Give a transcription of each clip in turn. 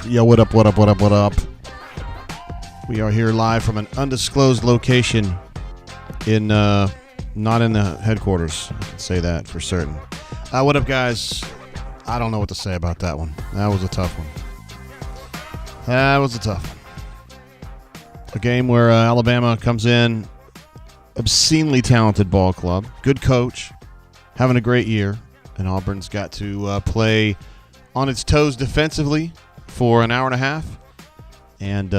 Yo, what up, what up, what up, what up? We are here live from an undisclosed location in, not in the headquarters. I can say that for certain. What up, guys? I don't know what to say about that one. That was a tough one. That was a tough one. A game where Alabama comes in, obscenely talented ball club, good coach, having a great year, and Auburn's got to play on its toes defensively for an hour and a half, and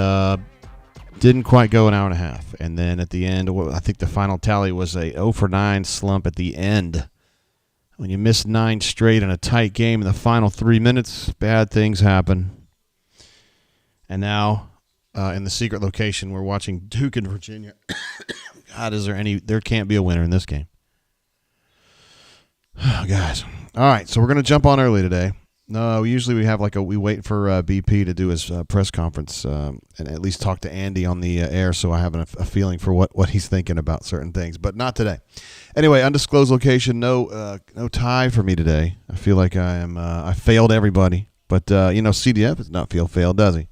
didn't quite go an hour and a half. And then at the end, I think the final tally was a 0 for 9 slump at the end. When you miss 9 straight in a tight game in the final 3 minutes, bad things happen. And now, in the secret location, we're watching Duke and Virginia. God, there can't be a winner in this game. Oh, guys. All right, so we're going to jump on early today. No, usually we wait for BP to do his press conference and at least talk to Andy on the air, so I have a feeling for what he's thinking about certain things, but not today. Anyway, undisclosed location, no tie for me today. I feel like I failed everybody, but CDF does not feel failed, does he?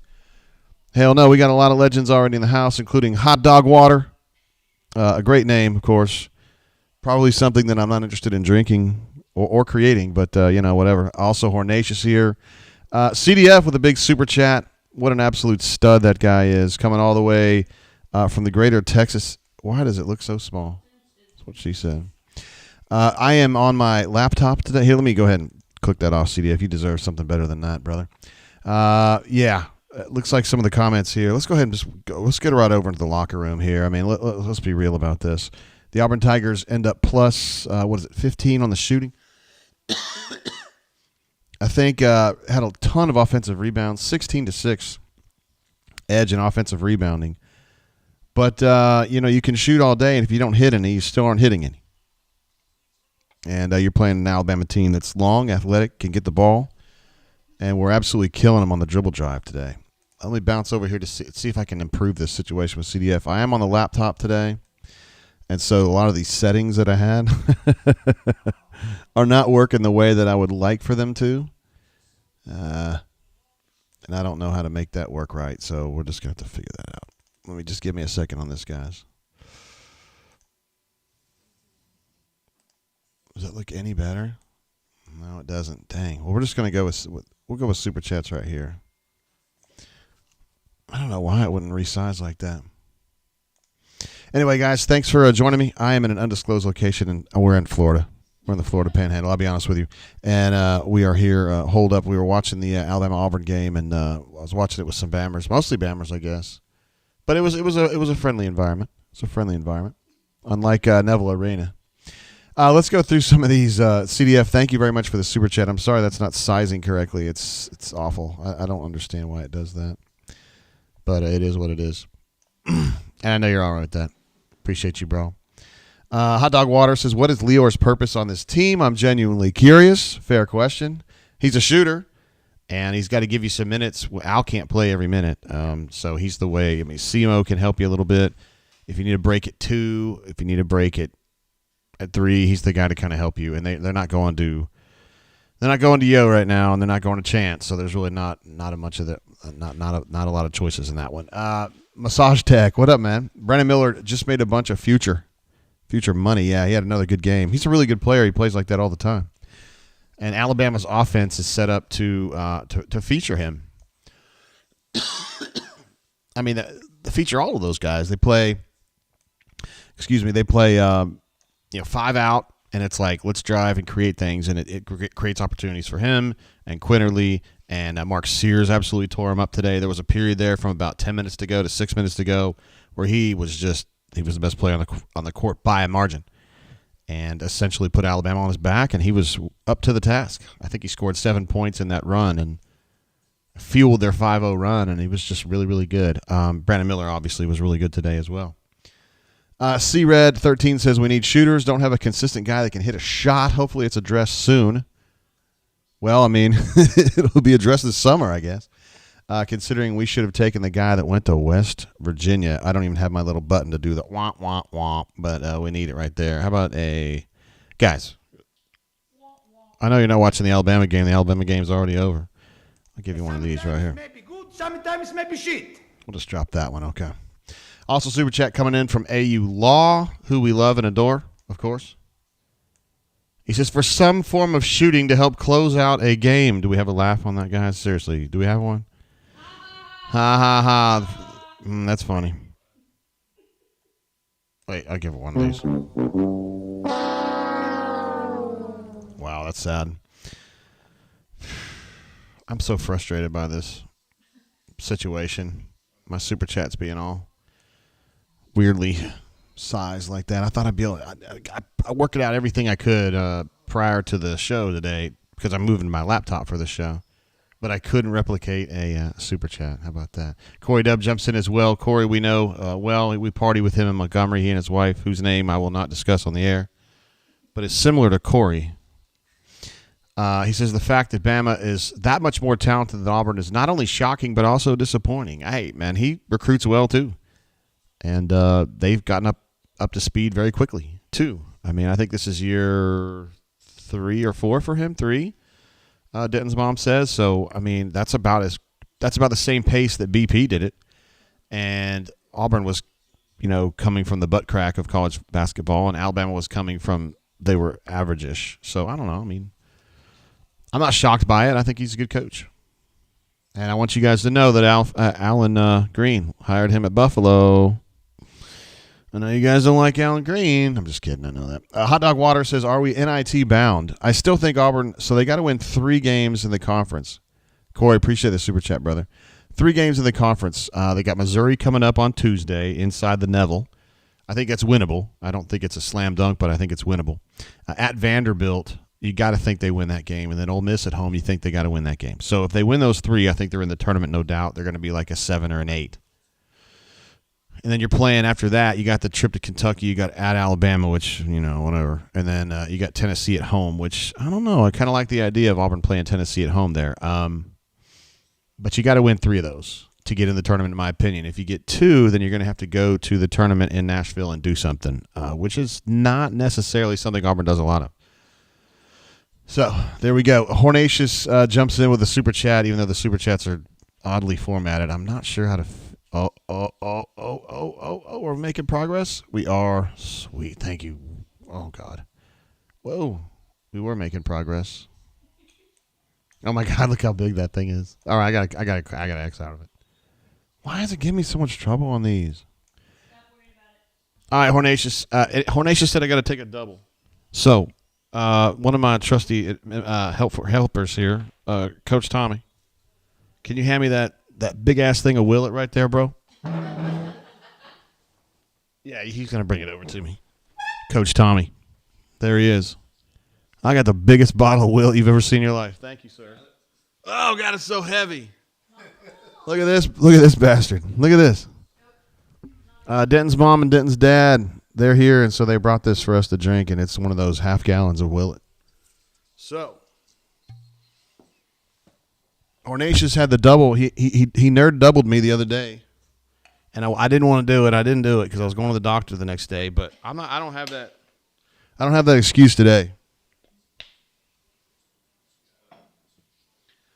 Hell no, we got a lot of legends already in the house, including Hot Dog Water, a great name, of course. Probably something that I'm not interested in drinking or creating, but, whatever. Also, Hornatius here. CDF with a big super chat. What an absolute stud that guy is, coming all the way from the greater Texas. Why does it look so small? That's what she said. I am on my laptop today. Here, let me go ahead and click that off, CDF. You deserve something better than that, brother. Yeah. It looks like some of the comments here. Let's go ahead and let's get right over into the locker room here. I mean, let's be real about this. The Auburn Tigers end up plus, 15 on the shooting. I think had a ton of offensive rebounds, 16-6 edge in offensive rebounding. But, you can shoot all day, and if you don't hit any, you still aren't hitting any. And you're playing an Alabama team that's long, athletic, can get the ball. And we're absolutely killing them on the dribble drive today. Let me bounce over here to see if I can improve this situation with CDF. I am on the laptop today, and so a lot of these settings that I had are not working the way that I would like for them to. And I don't know how to make that work right, so we're just going to have to figure that out. Give me a second on this, guys. Does that look any better? No, it doesn't. Dang. Well, we're just going to go with Super Chats right here. I don't know why it wouldn't resize like that. Anyway, guys, thanks for joining me. I am in an undisclosed location, and we're in Florida. We're in the Florida Panhandle, I'll be honest with you. And we are here holed up. We were watching the Alabama-Auburn game, and I was watching it with some Bammers, mostly Bammers, I guess. But it was a friendly environment. It's a friendly environment, unlike Neville Arena. Let's go through some of these. CDF, thank you very much for the super chat. I'm sorry that's not sizing correctly. It's awful. I don't understand why it does that. But it is what it is. And I know you're all right with that. Appreciate you, bro. Hot Dog Water says, what is Lior's purpose on this team? I'm genuinely curious. Fair question. He's a shooter, and he's got to give you some minutes. Al can't play every minute, so he's the way. I mean, Simo can help you a little bit. If you need a break at 2, if you need a break at 3, he's the guy to kind of help you. And they're not going to Yo right now, and they're not going to Chance. So there's really not a much of that. Not a lot of choices in that one. Massage Tech, what up, man? Brandon Miller just made a bunch of future money. Yeah, he had another good game. He's a really good player. He plays like that all the time. And Alabama's offense is set up to feature him. I mean, they feature all of those guys. They play 5 out, and it's like, let's drive and create things, and it creates opportunities for him and Quinterly, and Mark Sears absolutely tore him up today. There was a period there from about 10 minutes to go to 6 minutes to go where he was the best player on the court by a margin, and essentially put Alabama on his back, and he was up to the task. I think he scored 7 points in that run and fueled their 5-0 run, and he was just really, really good. Brandon Miller obviously was really good today as well. C-Red13 says, we need shooters. Don't have a consistent guy that can hit a shot. Hopefully it's addressed soon. Well, I mean, it'll be addressed this summer, I guess. Considering we should have taken the guy that went to West Virginia. I don't even have my little button to do the womp, womp, womp, but we need it right there. How about guys, I know you're not watching the Alabama game. The Alabama game's already over. I'll give you one of these right here. Maybe good, sometimes maybe shit. We'll just drop that one, okay. Also, super chat coming in from AU Law, who we love and adore, of course. He says, for some form of shooting to help close out a game. Do we have a laugh on that, guys? Seriously, do we have one? Ha, ha, ha. That's funny. Wait, I'll give it one of these. Wow, that's sad. I'm so frustrated by this situation. My super chat's being all weirdly sized like that. I thought I'd be able to, I worked it out everything I could prior to the show today because I'm moving my laptop for the show. But I couldn't replicate a super chat. How about that? Corey Dub jumps in as well. Corey, we know well. We party with him in Montgomery, he and his wife, whose name I will not discuss on the air. But it's similar to Corey. He says the fact that Bama is that much more talented than Auburn is not only shocking but also disappointing. Hey, man, he recruits well too. And they've gotten up to speed very quickly too. I mean, I think this is year 3 or 4 for him. 3. Denton's mom says. So, I mean, that's about the same pace that BP did it. And Auburn was, coming from the butt crack of college basketball, and Alabama was coming from they were average-ish. So, I don't know. I mean, I'm not shocked by it. I think he's a good coach. And I want you guys to know that Alan Green hired him at Buffalo. I know you guys don't like Alan Green. I'm just kidding. I know that. Hot Dog Water says, are we NIT bound? I still think Auburn, so they got to win 3 games in the conference. Corey, appreciate the super chat, brother. 3 games in the conference. They got Missouri coming up on Tuesday inside the Neville. I think that's winnable. I don't think it's a slam dunk, but I think it's winnable. At Vanderbilt, you got to think they win that game. And then Ole Miss at home, you think they got to win that game. So if they win those 3, I think they're in the tournament, no doubt. They're going to be like a 7 or an 8. And then you're playing after that. You got the trip to Kentucky. You got at Alabama, which, whatever. And then you got Tennessee at home, which I don't know. I kind of like the idea of Auburn playing Tennessee at home there. But you got to win 3 of those to get in the tournament, in my opinion. If you get 2, then you're going to have to go to the tournament in Nashville and do something, which is not necessarily something Auburn does a lot of. So there we go. Hornatius jumps in with a super chat, even though the super chats are oddly formatted. I'm not sure how to. We're making progress. We are. Sweet. Thank you. Oh, God. Whoa. We were making progress. Oh, my God. Look how big that thing is. All right. I got X out of it. Why does it give me so much trouble on these? All right, Hornatius. Hornatius said I got to take a double. So, one of my trusty helpers here, Coach Tommy, can you hand me that big-ass thing of Willet right there, bro? Yeah, he's going to bring it over to me. Coach Tommy. There he is. I got the biggest bottle of Willet you've ever seen in your life. Thank you, sir. Oh, God, it's so heavy. Look at this. Look at this bastard. Look at this. Denton's mom and Denton's dad, they're here, and so they brought this for us to drink, and it's one of those half gallons of Willet. So, Hornatius had the double. He nerd doubled me the other day, and I didn't want to do it. I didn't do it because I was going to the doctor the next day. But I don't have that excuse today.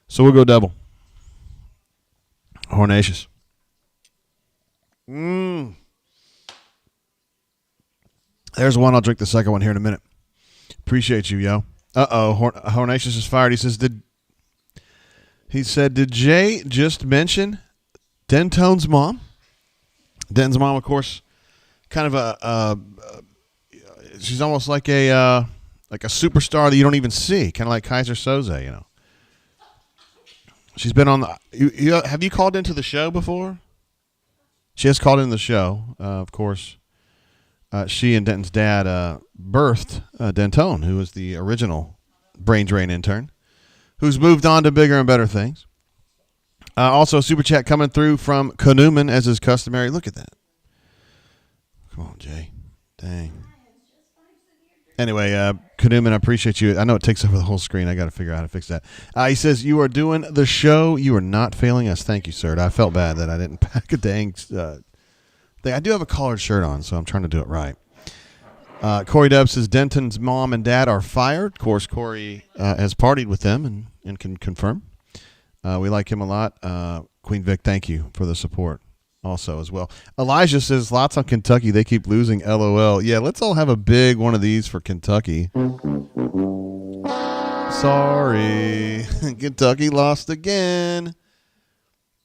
So we'll go double. Hornatius. There's one. I'll drink the second one here in a minute. Appreciate you, yo. Hornatius is fired. He said, did Jay just mention Denton's mom? Denton's mom, of course, kind of she's almost like a superstar that you don't even see, kind of like Kaiser Soze, She's been on the. Have you called into the show before? She has called in the show, of course. She and Denton's dad birthed Denton, who was the original brain drain intern, who's moved on to bigger and better things. Also, super chat coming through from Kanuman, as is customary. Look at that. Come on, Jay. Dang. Anyway, Kanuman, I appreciate you. I know it takes over the whole screen. I got to figure out how to fix that. He says, you are doing the show. You are not failing us. Thank you, sir. I felt bad that I didn't pack a dang thing. I do have a collared shirt on, so I'm trying to do it right. Corey Dub says, Denton's mom and dad are fired. Of course, Corey has partied with them and can confirm. We like him a lot. Queen Vic, thank you for the support. also as well. Elijah says lots on Kentucky. They keep losing. LOL. Yeah, let's all have a big one of these for Kentucky. Sorry, Kentucky lost again.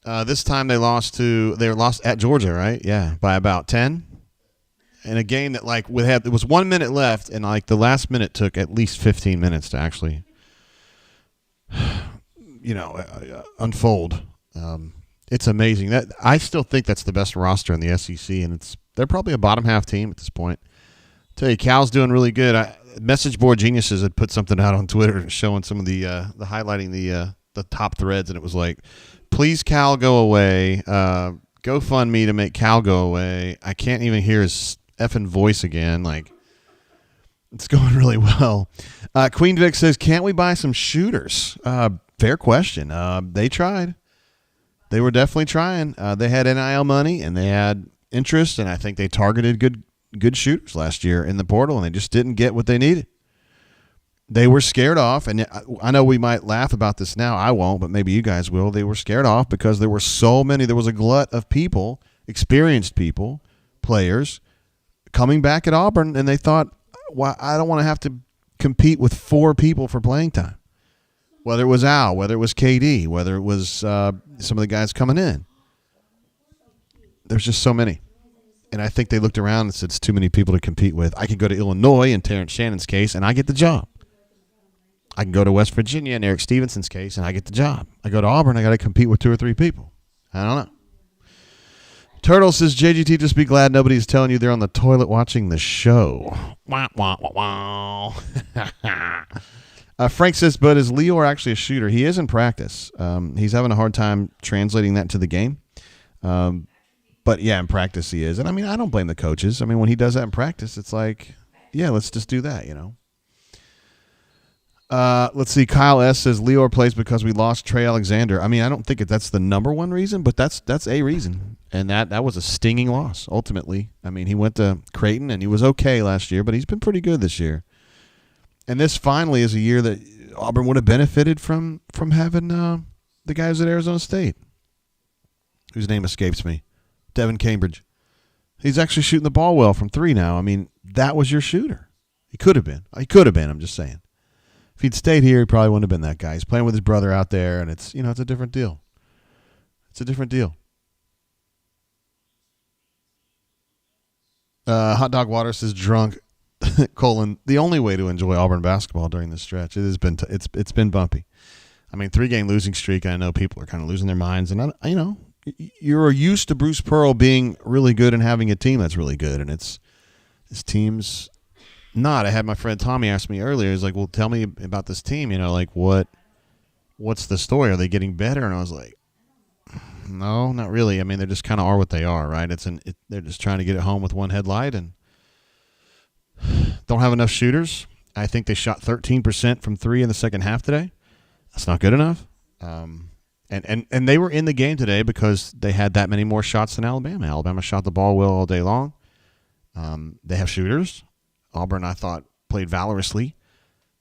This time they lost at Georgia, right? Yeah, by about 10. In a game that it was 1 minute left, and the last minute took at least 15 minutes to actually, unfold. It's amazing that I still think that's the best roster in the SEC, and they're probably a bottom half team at this point. Tell you, Cal's doing really good. Message board geniuses had put something out on Twitter showing some of the highlighting the top threads, and it was like, "Please Cal go away. GoFundMe to make Cal go away." I can't even hear his effing voice again. It's going really well. Queen Vic says, "Can't we buy some shooters?" Fair question. They tried. They were definitely trying. They had NIL money and they had interest, and I think they targeted good shooters last year in the portal, and they just didn't get what they needed. They were scared off, and I know we might laugh about this now. I won't, but maybe you guys will. They were scared off because there were so many. There was a glut of people, experienced people, players, coming back at Auburn, and they thought, well, I don't want to have to compete with 4 people for playing time. Whether it was Al, whether it was KD, whether it was some of the guys coming in. There's just so many. And I think they looked around and said, it's too many people to compete with. I could go to Illinois in Terrence Shannon's case, and I get the job. I can go to West Virginia in Eric Stevenson's case, and I get the job. I go to Auburn, I got to compete with 2 or 3 people. I don't know. Turtle says, JGT, just be glad nobody's telling you they're on the toilet watching the show. Wah, wah, wah, wah. Frank says, but is Leo actually a shooter? He is in practice. He's having a hard time translating that to the game. But, yeah, in practice he is. And, I don't blame the coaches. When he does that in practice, it's like, yeah, let's just do that, Let's see. Kyle S. says, Leor plays because we lost Trey Alexander. I don't think that's the number one reason, but that's a reason. And that was a stinging loss, ultimately. He went to Creighton, and he was okay last year, but he's been pretty good this year. And this finally is a year that Auburn would have benefited from having the guys at Arizona State, whose name escapes me. Devin Cambridge. He's actually shooting the ball well from 3 now. That was your shooter. He could have been. I'm just saying. If he'd stayed here, he probably wouldn't have been that guy. He's playing with his brother out there, and it's a different deal. It's a different deal. Hot Dog Water says, drunk, : the only way to enjoy Auburn basketball during this stretch. It's been bumpy. 3-game losing streak. I know people are kind of losing their minds, and you're used to Bruce Pearl being really good and having a team that's really good, and his team's not. I had my friend Tommy ask me earlier. He's like, well, tell me about this team. What's the story? Are they getting better? And I was like, no, not really. They just kind of are what they are, right? They're just trying to get it home with one headlight and don't have enough shooters. I think they shot 13% from 3 in the second half today. That's not good enough. And they were in the game today because they had that many more shots than Alabama. Alabama shot the ball well all day long. They have shooters. Auburn, I thought, played valorously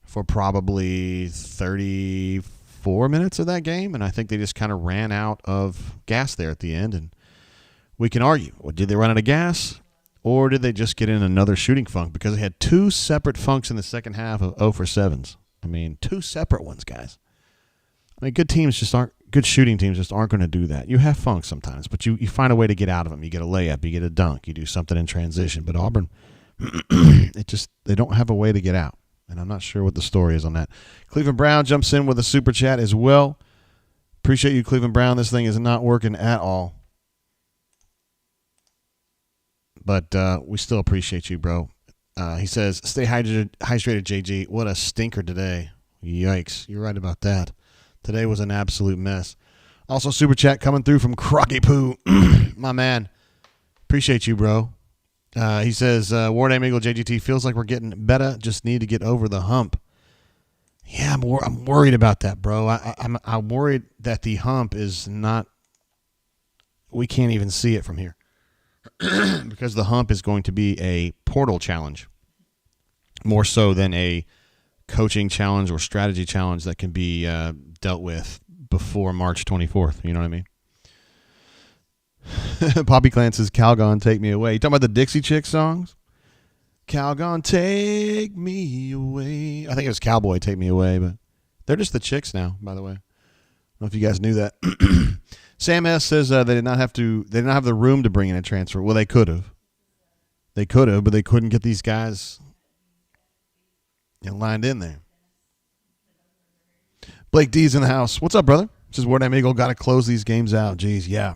for probably 34 minutes of that game, and I think they just kind of ran out of gas there at the end. And we can argue, did they run out of gas, or did they just get in another shooting funk? Because they had 2 separate funks in the second half of 0 for 7s. 2 separate ones, guys. Good shooting teams just aren't going to do that. You have funks sometimes, but you find a way to get out of them. You get a layup, you get a dunk, you do something in transition. But Auburn, they don't have a way to get out, and I'm not sure what the story is on that. Cleveland Brown jumps in with a super chat as well. Appreciate you, Cleveland Brown. This thing is not working at all, but we still appreciate you, bro. He says, stay hydrated, JG. What a stinker today. Yikes. You're right about that. Today was an absolute mess. Also, super chat coming through from Crocky Poo. My man. Appreciate you, bro. He says, Ward Aim Eagle JGT feels like we're getting better. Just need to get over the hump. Yeah, I'm worried about that, bro. I'm worried that the hump is not. We can't even see it from here because the hump is going to be a portal challenge more so than a coaching challenge or strategy challenge that can be dealt with before March 24th. You know what I mean? Poppy Clan says, Calgon, take me away. You talking about the Dixie Chick songs? Calgon, take me away. I think it was Cowboy, take me away, but they're just the Chicks now, by the way. I don't know if you guys knew that. Sam S. says they did not have the room to bring in a transfer. Well, they could have. They could have, but they couldn't get these guys lined in there. Blake D's in the house. What's up, brother? Says Warden Eagle, got to close these games out. Jeez, yeah.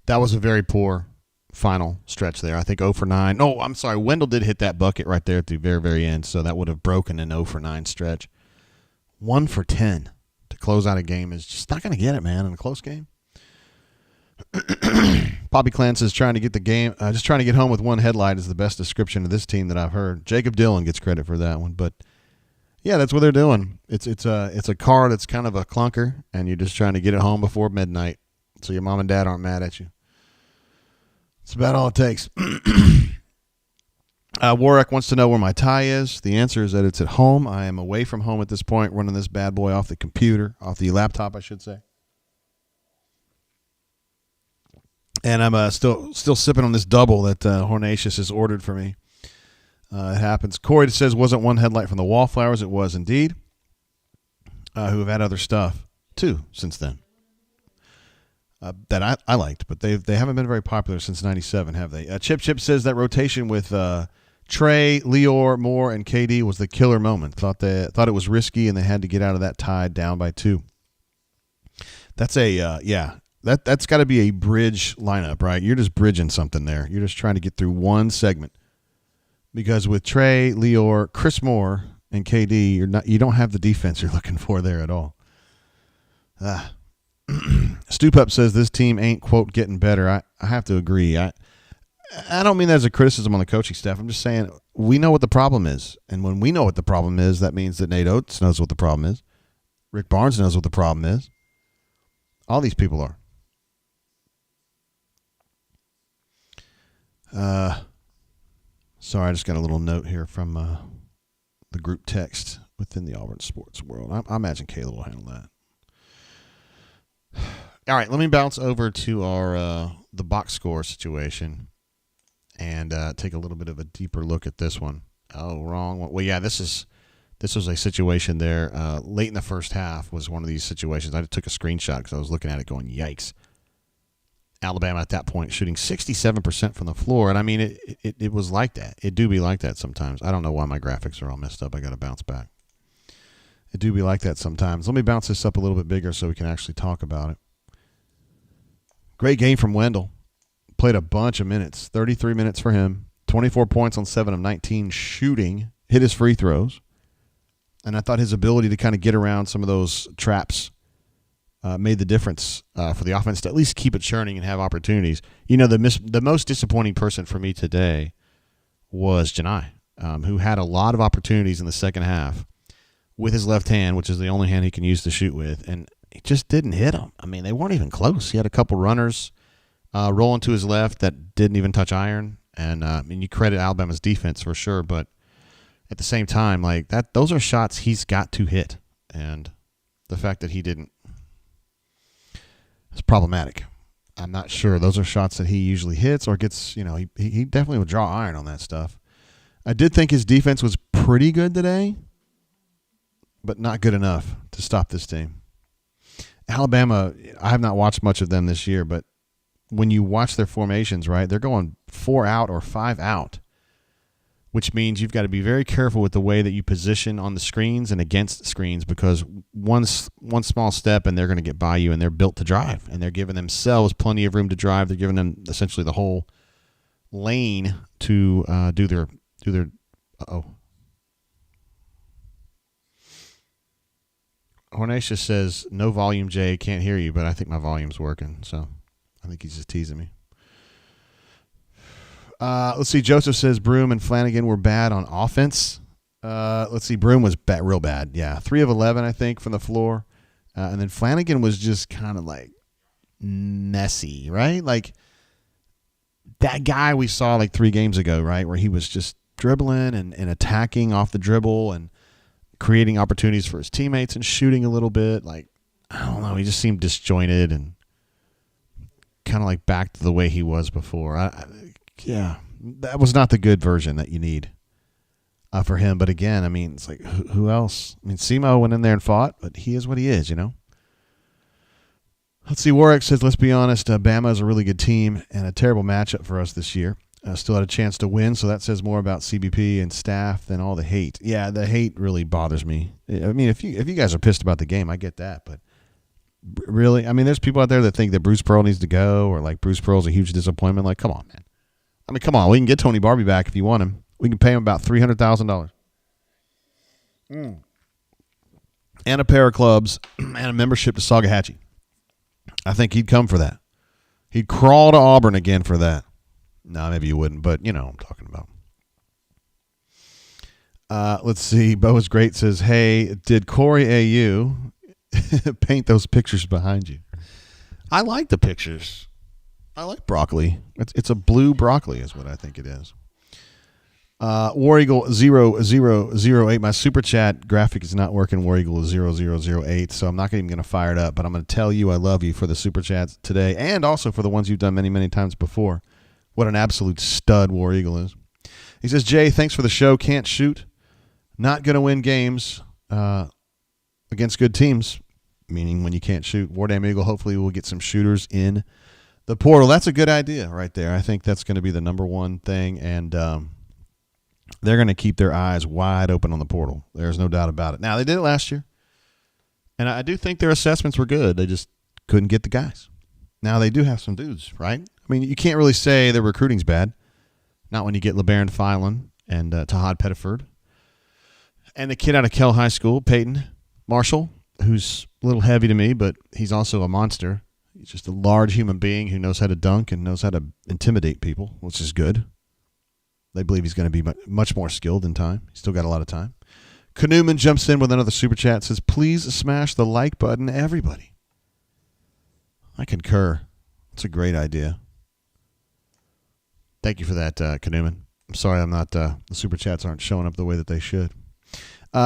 That was a very poor final stretch there. I think 0 for 9. No, I'm sorry. Wendell did hit that bucket right there at the very, very end, so that would have broken an 0 for 9 stretch. 1 for 10 to close out a game is just not going to get it, man, in a close game. Poppy Clan says trying to get the game, just trying to get home with one headlight is the best description of this team that I've heard. Jacob Dillon gets credit for that one, but yeah, that's what they're doing. It's a car that's kind of a clunker, and you're just trying to get it home before midnight so your mom and dad aren't mad at you. That's about all it takes. Warwick wants to know where my tie is. The answer is that it's at home. I am away from home at this point, running this bad boy off the computer, off the laptop, I should say. And I'm still sipping on this double that Hornatius has ordered for me. It happens. Corey says, wasn't one headlight from the Wallflowers. It was indeed. Who have had other stuff, too, since then. That I liked, but they haven't been very popular since 97, have they? Chip says that rotation with Trey, Lior, Moore, and KD was the killer moment. Thought it was risky, and they had to get out of that tie down by 2. That's That's got to be a bridge lineup, right? You're just bridging something there. You're just trying to get through one segment. Because with Trey, Lior, Chris Moore, and KD, you don't have the defense you're looking for there at all. Stoop Up says this team ain't, quote, getting better. I have to agree. I don't mean that as a criticism on the coaching staff. I'm just saying we know what the problem is. And when we know what the problem is, that means that Nate Oates knows what the problem is. Rick Barnes knows what the problem is. All these people are. Sorry, I just got a little note here from the group text within the Auburn sports world. I imagine Caleb will handle that. All right, let me bounce over to our the box score situation and take a little bit of a deeper look at this one. Oh, wrong one. Well, yeah, this was a situation there late in the first half was one of these situations. I just took a screenshot because I was looking at it going, yikes. Alabama at that point shooting 67% from the floor. And, I mean, it was like that. It do be like that sometimes. I don't know why my graphics are all messed up. I got to bounce back. It do be like that sometimes. Let me bounce this up a little bit bigger so we can actually talk about it. Great game from Wendell. Played a bunch of minutes. 33 minutes for him. 24 points on 7 of 19 shooting. Hit his free throws. And I thought his ability to kind of get around some of those traps made the difference for the offense to at least keep it churning and have opportunities. You know, the most disappointing person for me today was Janai, who had a lot of opportunities in the second half with his left hand, which is the only hand he can use to shoot with, and he just didn't hit them. I mean, they weren't even close. He had a couple runners rolling to his left that didn't even touch iron, and you credit Alabama's defense for sure, but at the same time, like that, those are shots he's got to hit, and the fact that he didn't is problematic. I'm not sure. Those are shots that he usually hits or gets, you know, he definitely would draw iron on that stuff. I did think his defense was pretty good today, but not good enough to stop this team. Alabama, I have not watched much of them this year, but when you watch their formations, right, they're going 4 out or 5 out, which means you've got to be very careful with the way that you position on the screens and against screens, because one small step and they're going to get by you, and they're built to drive, and they're giving themselves plenty of room to drive. They're giving them essentially the whole lane to do their Hornatius says, no volume, Jay, can't hear you, but I think my volume's working, so I think he's just teasing me. Let's see. Joseph says Broom and Flanagan were bad on offense. Let's see. Broom was real bad. Yeah, 3 of 11, I think, from the floor. And then Flanagan was just kind of like messy, right? Like that guy we saw like 3 games ago, right, where he was just dribbling and attacking off the dribble and creating opportunities for his teammates and shooting a little bit. Like, I don't know. He just seemed disjointed and kind of like back to the way he was before. Yeah, that was not the good version that you need for him. But again, I mean, it's like, who else? I mean, Simo went in there and fought, but he is what he is, Let's see. Warwick says, let's be honest, Bama is a really good team and a terrible matchup for us this year. Still had a chance to win, so that says more about CBP and staff than all the hate. Yeah, the hate really bothers me. I mean, if you guys are pissed about the game, I get that, but really, I mean, there's people out there that think that Bruce Pearl needs to go, or like Bruce Pearl's a huge disappointment. Like, come on, man. I mean, come on. We can get Tony Barbie back if you want him. We can pay him about $300,000. And a pair of clubs and a membership to Saugahatchee. I think he'd come for that. He'd crawl to Auburn again for that. No, maybe you wouldn't, but you know what I'm talking about. Let's see. Bo is great says, hey, did Corey AU paint those pictures behind you? I like the pictures. I like broccoli. It's a blue broccoli is what I think it is. War Eagle 0008. My super chat graphic is not working. War Eagle 0008. So I'm not even going to fire it up, but I'm going to tell you I love you for the super chats today and also for the ones you've done many, many times before. What an absolute stud War Eagle is. He says, Jay, thanks for the show. Can't shoot. Not going to win games against good teams, meaning when you can't shoot. War Damn Eagle, hopefully we'll get some shooters in the portal. That's a good idea right there. I think that's going to be the number one thing, and they're going to keep their eyes wide open on the portal. There's no doubt about it. Now, they did it last year, and I do think their assessments were good. They just couldn't get the guys. Now, they do have some dudes, right? I mean, you can't really say their recruiting's bad. Not when you get LeBaron Filan and Tahad Pettiford. And the kid out of Kell High School, Peyton Marshall, who's a little heavy to me, but he's also a monster. He's just a large human being who knows how to dunk and knows how to intimidate people, which is good. They believe he's going to be much more skilled in time. He's still got a lot of time. Canoeman jumps in with another super chat, says, please smash the like button, everybody. I concur. It's a great idea. Thank you for that, Canoeman. I'm sorry the super chats aren't showing up the way that they should.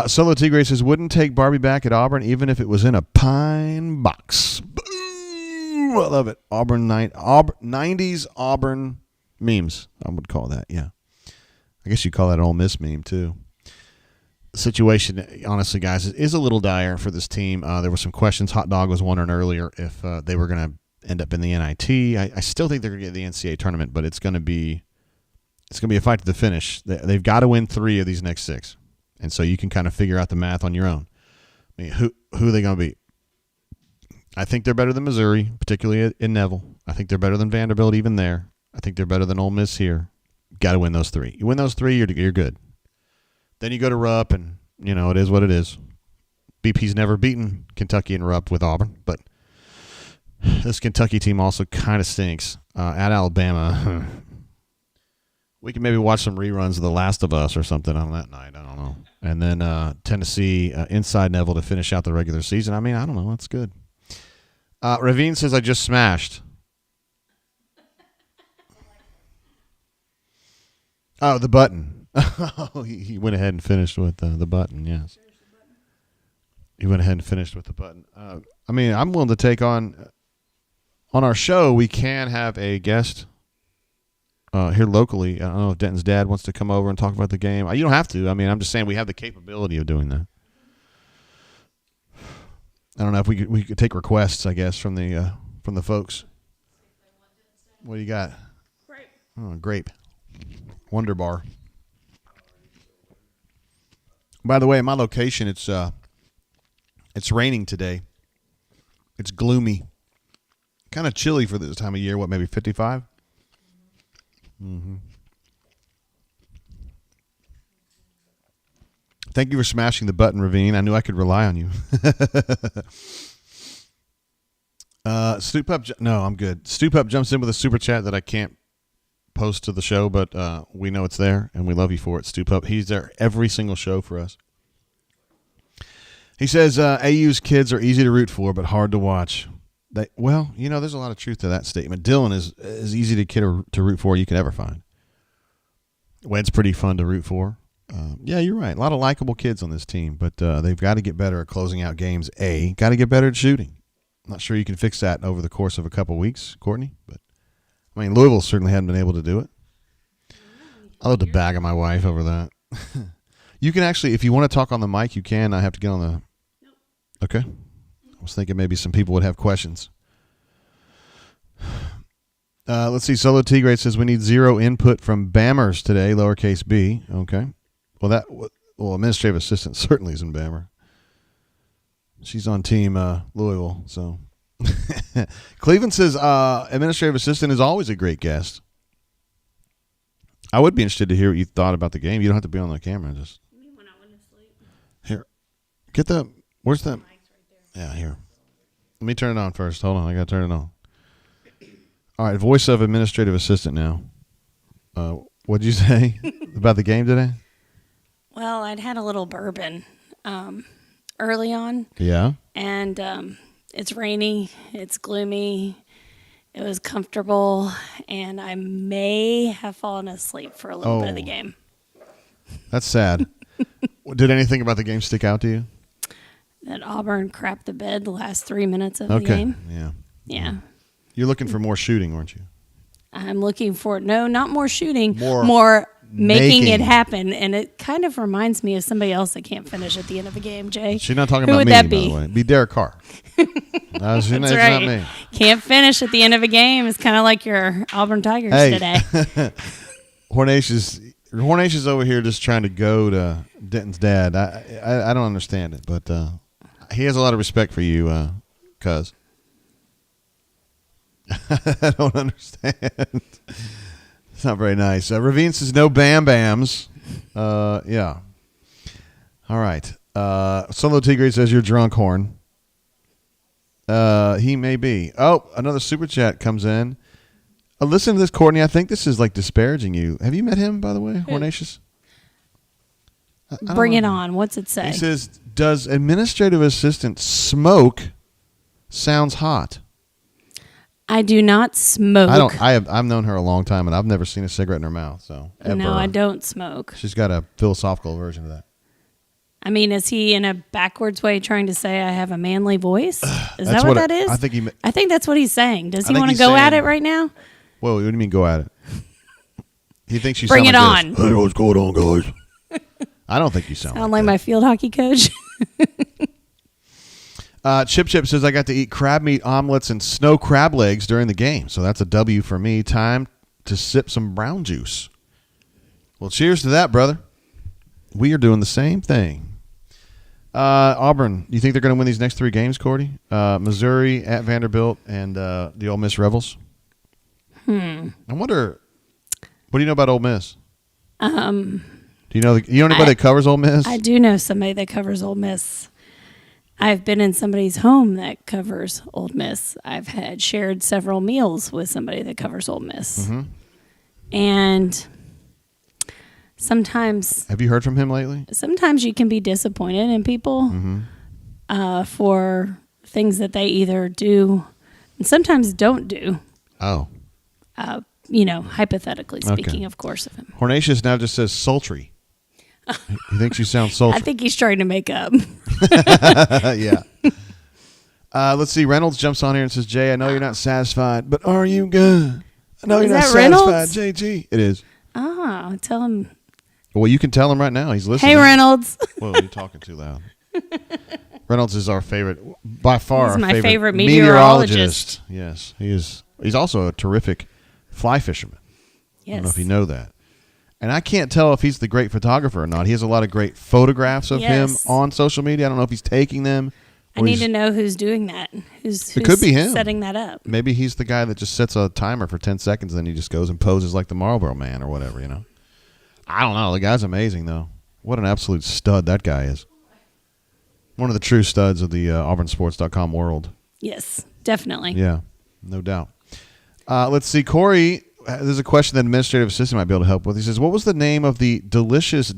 Solo Tigre says, wouldn't take Barbie back at Auburn even if it was in a pine box. Boom! I love it. 90s Auburn memes, I would call that, yeah. I guess you call that an Ole Miss meme, too. The situation, honestly, guys, is a little dire for this team. There were some questions. Hot Dog was wondering earlier if they were going to end up in the NIT. I still think they're going to get the NCAA tournament, but it's going to be a fight to the finish. They've got to win 3 of these next 6, and so you can kind of figure out the math on your own. I mean, who are they going to beat? I think they're better than Missouri, particularly in Neville. I think they're better than Vanderbilt even there. I think they're better than Ole Miss here. Got to win those 3. You win those 3, you're good. Then you go to Rupp, and it is what it is. BP's never beaten Kentucky and Rupp with Auburn, but this Kentucky team also kind of stinks. At Alabama, we can maybe watch some reruns of The Last of Us or something on that night. I don't know. And then Tennessee inside Neville to finish out the regular season. I mean, I don't know. That's good. Ravine says, I just smashed. Oh, the button. He went ahead and finished with the button, yes. He went ahead and finished with the button. I mean, I'm willing to take on our show, we can have a guest here locally. I don't know if Denton's dad wants to come over and talk about the game. You don't have to. I mean, I'm just saying we have the capability of doing that. I don't know if we could take requests, I guess, from the folks. What do you got? Grape. Oh, grape. Wonder Bar. By the way, my location, it's raining today. It's gloomy. Kind of chilly for this time of year. What, maybe 55? Mm-hmm. Thank you for smashing the button, Ravine. I knew I could rely on you. Stoop Up. No, I'm good. Stoop Up jumps in with a super chat that I can't post to the show, but we know it's there, and we love you for it, Stoop Up. He's there every single show for us. He says, AU's kids are easy to root for, but hard to watch. There's a lot of truth to that statement. Dylan is as easy to root for you can ever find. Wed's pretty fun to root for. Yeah, you're right. A lot of likable kids on this team, but they've got to get better at closing out games. Got to get better at shooting. Not sure you can fix that over the course of a couple weeks, Courtney. But I mean, Louisville certainly hadn't been able to do it. I love the bag of my wife over that. You can actually, if you want to talk on the mic, you can. I have to get on the. Nope. Okay. I was thinking maybe some people would have questions. Let's see. Solo Tigre says we need 0 input from Bammers today, lowercase b. Okay. Well, administrative assistant certainly is in Bammer. She's on team Louisville. So Cleveland says administrative assistant is always a great guest. I would be interested to hear what you thought about the game. You don't have to be on the camera. Just when I went to sleep. Here, get the. Where's the? Yeah, here. Let me turn it on first. Hold on, I got to turn it on. All right, voice of administrative assistant now. What'd you say about the game today? Well, I'd had a little bourbon early on. Yeah. And it's rainy. It's gloomy. It was comfortable, and I may have fallen asleep for a little bit of the game. That's sad. Did anything about the game stick out to you? That Auburn crapped the bed the last 3 minutes of the game. Yeah. Yeah. You're looking for more shooting, weren't you? I'm looking for, no, not more shooting, More making it happen. And it kind of reminds me of somebody else that can't finish at the end of a game, Jay. She's not talking Who about would me, that by be? the way. Be Derek Carr. That's That's right. right. Not me. Can't finish at the end of a game. It's kind of like your Auburn Tigers today. Hornatius over here just trying to go to Denton's dad. I don't understand it, but he has a lot of respect for you, cuz. I don't understand. It's not very nice. Ravine says no Bam Bams. Yeah. All right. Solo Tigre says you're drunk, Horn. He may be. Oh, another super chat comes in. Listen to this, Courtney. I think this is like disparaging you. Have you met him, by the way, Hornatius? Bring it on. What's it say? He says, does administrative assistant smoke sounds hot? I do not smoke. I've known her a long time, and I've never seen a cigarette in her mouth. So ever. No, I don't smoke. She's got a philosophical version of that. I mean, is he in a backwards way trying to say I have a manly voice? Is that what that is? I think that's what he's saying. Does he want to he's go at saying- it right now? Whoa, what do you mean go at it? He thinks you Bring sound it like on. this. Hey, what's going on, guys? I don't think you sound Sound like like my field hockey coach. Chip says I got to eat crab meat omelets and snow crab legs during the game, so that's a W for me. Time to sip some brown juice. Well, cheers to that, brother. We are doing the same thing. Auburn, do you think they're going to win these next 3 games, Cordy? Missouri, at Vanderbilt, and the Ole Miss Rebels? I wonder, what do you know about Ole Miss? Do you know anybody that covers Ole Miss? I do know somebody that covers Ole Miss. I've been in somebody's home that covers Ole Miss. I've had shared several meals with somebody that covers Ole Miss. Mm-hmm. And sometimes... Have you heard from him lately? Sometimes you can be disappointed in people for things that they either do and sometimes don't do. Oh. Hypothetically speaking, of course, of him. Hornatius now just says sultry. He thinks you sound sultry. I think he's trying to make up. Yeah. Let's see. Reynolds jumps on here and says, Jay, I know you're not satisfied, but are you good? I know you're not satisfied, JG. It is. Tell him. Well, you can tell him right now. He's listening. Hey, Reynolds. Whoa, you're talking too loud. Reynolds is our favorite, by far. He's my favorite favorite meteorologist. Yes, he is. He's also a terrific fly fisherman. Yes. I don't know if you know that. And I can't tell if he's the great photographer or not. He has a lot of great photographs of him on social media. I don't know if he's taking them. I need to know who's doing that. Who's could be him. setting that up. Maybe he's the guy that just sets a timer for 10 seconds and then he just goes and poses like the Marlboro Man or whatever, I don't know. The guy's amazing, though. What an absolute stud that guy is. One of the true studs of the auburnsports.com world. Yes, definitely. Yeah, no doubt. Let's see. Corey, there's a question that administrative assistant might be able to help with. He says, what was the name of the delicious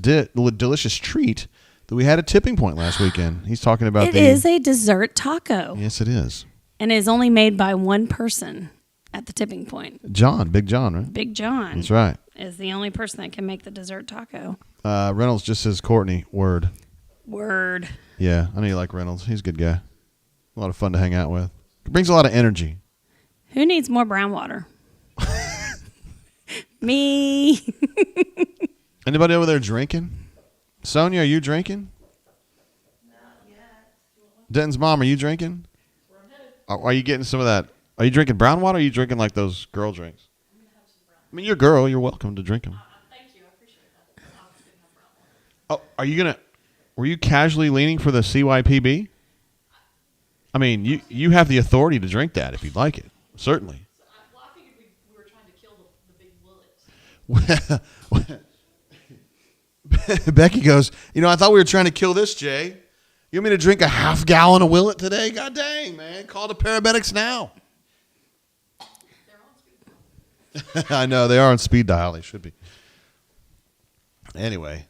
treat that we had at Tipping Point last weekend? He's talking about It is a dessert taco. Yes, it is. And it is only made by one person at the Tipping Point. John, Big John, right? Big John. That's right. Is the only person that can make the dessert taco. Reynolds just says, Courtney, word. Word. Yeah, I know you like Reynolds. He's a good guy. A lot of fun to hang out with. brings a lot of energy. Who needs more brown water? Me. Anybody over there drinking? Sonia, are you drinking? Not yet. Denton's mom, are you drinking? Are you getting some of that? Are you drinking brown water or are you drinking like those girl drinks? I'm going to have some brown. I mean, you're a girl. You're welcome to drink them. Thank you. I appreciate that. I'm going to have brown water. Oh, are you going to... Were you casually leaning for the CYPB? I mean, you have the authority to drink that if you'd like it. Certainly. So I figured we were trying to kill the big bullets. Becky goes, I thought we were trying to kill this, Jay. You want me to drink a half gallon of Willet today? God dang, man. Call the paramedics now. They're on speed. I know. They are on speed dial. They should be. Anyway.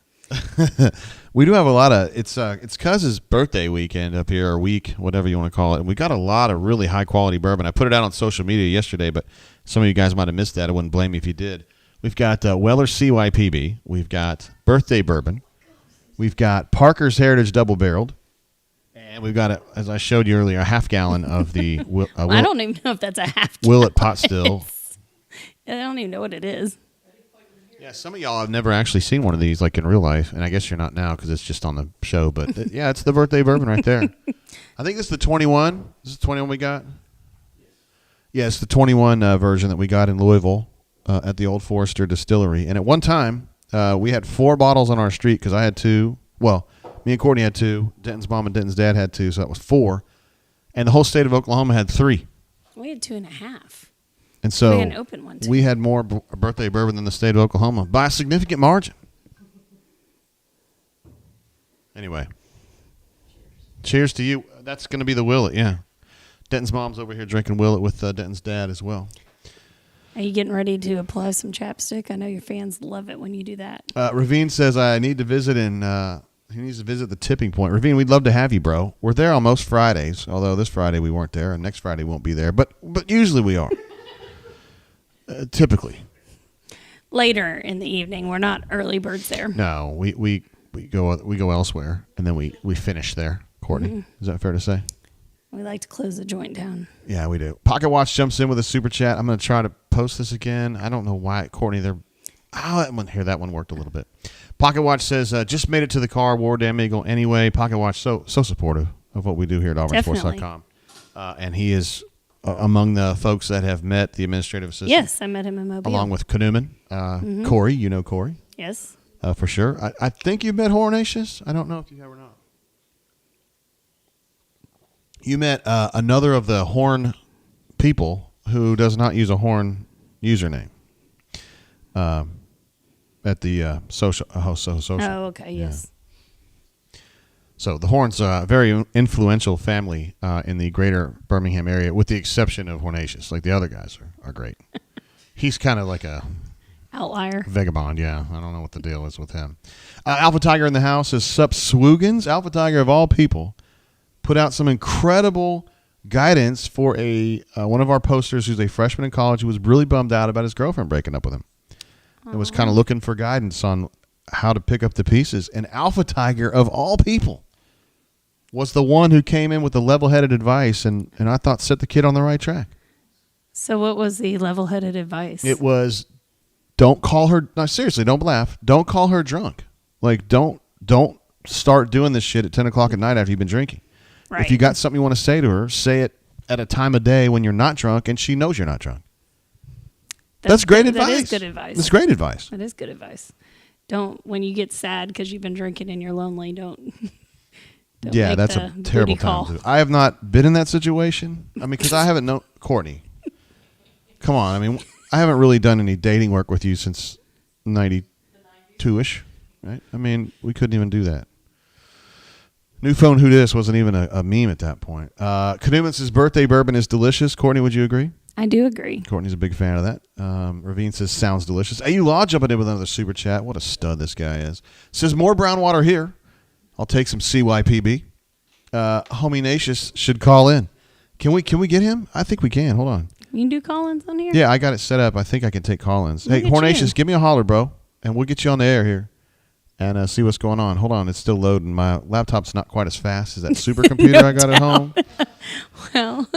We do have a lot of it's Cuz's birthday weekend up here, or week, whatever you want to call it. And we got a lot of really high quality bourbon. I put it out on social media yesterday, but some of you guys might have missed that. I wouldn't blame you if you did. We've got Weller CYPB. We've got birthday bourbon. We've got Parker's Heritage Double Barreled, and we've got, as I showed you earlier, a half gallon of the. I don't even know if that's a half. Willet Pot Still. I don't even know what it is. Yeah, some of y'all have never actually seen one of these, like in real life, and I guess you're not now because it's just on the show. But yeah, it's the birthday bourbon right there. I think it's the 21. Is it the 21 we got? Yeah, it's the 21 version that we got in Louisville at the Old Forester Distillery. And at one time, we had 4 bottles on our street because I had 2. Well, me and Courtney had 2. Denton's mom and Denton's dad had 2, so that was 4. And the whole state of Oklahoma had 3. We had 2.5. And so We had an open one, too. we had more birthday bourbon than the state of Oklahoma by a significant margin. Anyway, cheers to you. That's going to be the Willet, yeah. Denton's mom's over here drinking Willet with Denton's dad as well. Are you getting ready to apply some chapstick? I know your fans love it when you do that. Ravine says I need to visit he needs to visit the tipping point. Ravine, we'd love to have you, bro. We're there on most Fridays, although this Friday we weren't there, and next Friday won't be there. But usually we are. Typically. Later in the evening. We're not early birds there. No, we go elsewhere, and then we finish there. Courtney, Is that fair to say? We like to close the joint down. Yeah, we do. Pocket Watch jumps in with a super chat. I'm going to try to post this again. I don't know why, Courtney. That one worked a little bit. Pocket Watch says, just made it to the car, War Damn Eagle. Anyway, Pocket Watch so supportive of what we do here at AuburnSports.com. And he is among the folks that have met the administrative assistant. Yes, I met him in Mobile. Along with Kanuman. Corey, you know Corey. Yes. For sure. I think you met Hornacious. I don't know if you have or not. You met another of the Horn people who does not use a Horn username at the social. Oh, okay, yes. So the Horns are a very influential family in the greater Birmingham area, with the exception of Hornacious. Like the other guys are great. He's kind of like a outlier. Vagabond, yeah. I don't know what the deal is with him. Alpha Tiger in the house is Sup Swoogans. Alpha Tiger, of all people, put out some incredible guidance for one of our posters who's a freshman in college who was really bummed out about his girlfriend breaking up with him. And was kind of looking for guidance on how to pick up the pieces. And Alpha Tiger, of all people, was the one who came in with the level-headed advice, and I thought set the kid on the right track. So what was the level-headed advice? It was, don't call her. No, seriously, don't laugh. Don't call her drunk. Like, don't start doing this shit at 10 o'clock at night after you've been drinking. Right. If you got something you want to say to her, say it at a time of day when you're not drunk and she knows you're not drunk. That's great advice. That is good advice. That's great advice. That is good advice. Don't, when you get sad because you've been drinking and you're lonely, don't yeah, make that's the a terrible booty call. time to. I have not been in that situation. I mean, because I haven't known Courtney. Come on, I mean, I haven't really done any dating work with you since 92-ish, right? I mean, we couldn't even do that. New phone who dis wasn't even a meme at that point. Canuman's birthday bourbon is delicious. Courtney, would you agree? I do agree. Courtney's a big fan of that. Ravine says, sounds delicious. AU Law jumping in with another super chat. What a stud this guy is. Says, more brown water here. I'll take some CYPB. Homie Nacious should call in. Can we get him? I think we can. Hold on. You can do call-ins on here? Yeah, I got it set up. I think I can take call-ins. Look Hey, at Hornacious, you. give me a holler, bro, and we'll get you on the air here and see what's going on. Hold on. It's still loading. My laptop's not quite as fast as that supercomputer I got at home. Well,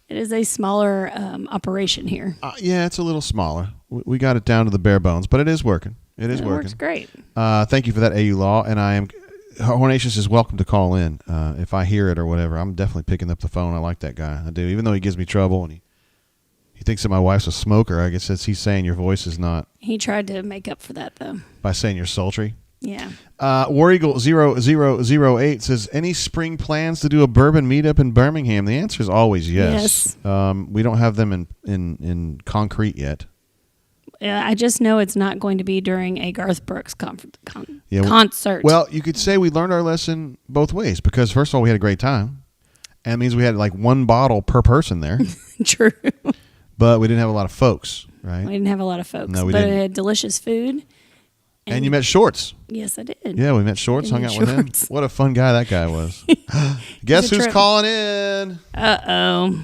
It is a smaller operation here. Yeah, it's a little smaller. We got it down to the bare bones, but it is working. It is It working. works great. Thank you for that, AU Law. And Hornatius is welcome to call in if I hear it or whatever. I'm definitely picking up the phone. I like that guy. I do, even though he gives me trouble and he thinks that my wife's a smoker. I guess he's saying your voice is not. He tried to make up for that, though. By saying you're sultry. Yeah. War Eagle 0008 says, any spring plans to do a bourbon meetup in Birmingham? The answer is always yes. We don't have them in concrete yet. I just know it's not going to be during a Garth Brooks concert. Well, you could say we learned our lesson both ways because, first of all, we had a great time. And it means we had like one bottle per person there. True. But we didn't have a lot of folks, right? We didn't have a lot of folks. No, we but didn't. it had delicious food. And you met Shorts. Yes, I did. Yeah, we met Shorts, hung out with him. What a fun guy that guy was. Guess who's calling in? Uh-oh.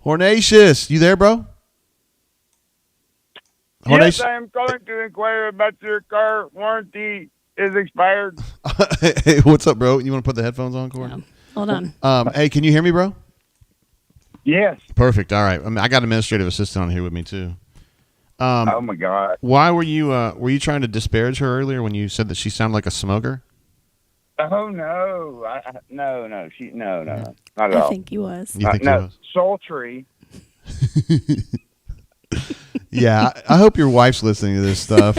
Hornatius, you there, bro? Yes, I am calling to inquire about your car warranty is expired. Hey, what's up, bro? You want to put the headphones on, Corey? No. Hold on. Hey, can you hear me, bro? Yes. Perfect. All right. I got an administrative assistant on here with me too. Oh my God. Why were you trying to disparage her earlier when you said that she sounded like a smoker? Oh no. No, not at all. I think he was. You think he no, was? sultry. Yeah, I hope your wife's listening to this stuff.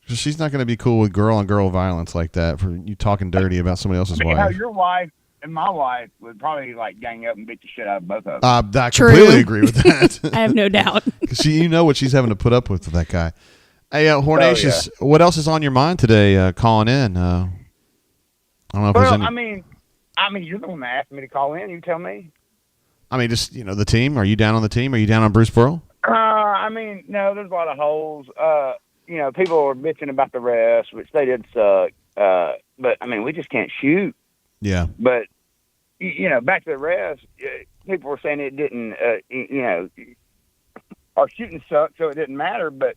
She's not going to be cool with girl-on-girl violence like that for you talking dirty about somebody else's wife. Your wife and my wife would probably like gang up and beat the shit out of both of them. I True. completely agree with that. I have no doubt. Because you know what she's having to put up with that guy. Hey, Hornatius, what else is on your mind today calling in? I don't know if there's any... I mean, you're the one that asked me to call in. You tell me. I mean, just, the team. Are you down on the team? Are you down on Bruce Pearl? No, there's a lot of holes. People are bitching about the refs, which they did suck. But, we just can't shoot. Yeah. But, back to the refs, people were saying it didn't, our shooting sucked, so it didn't matter. But,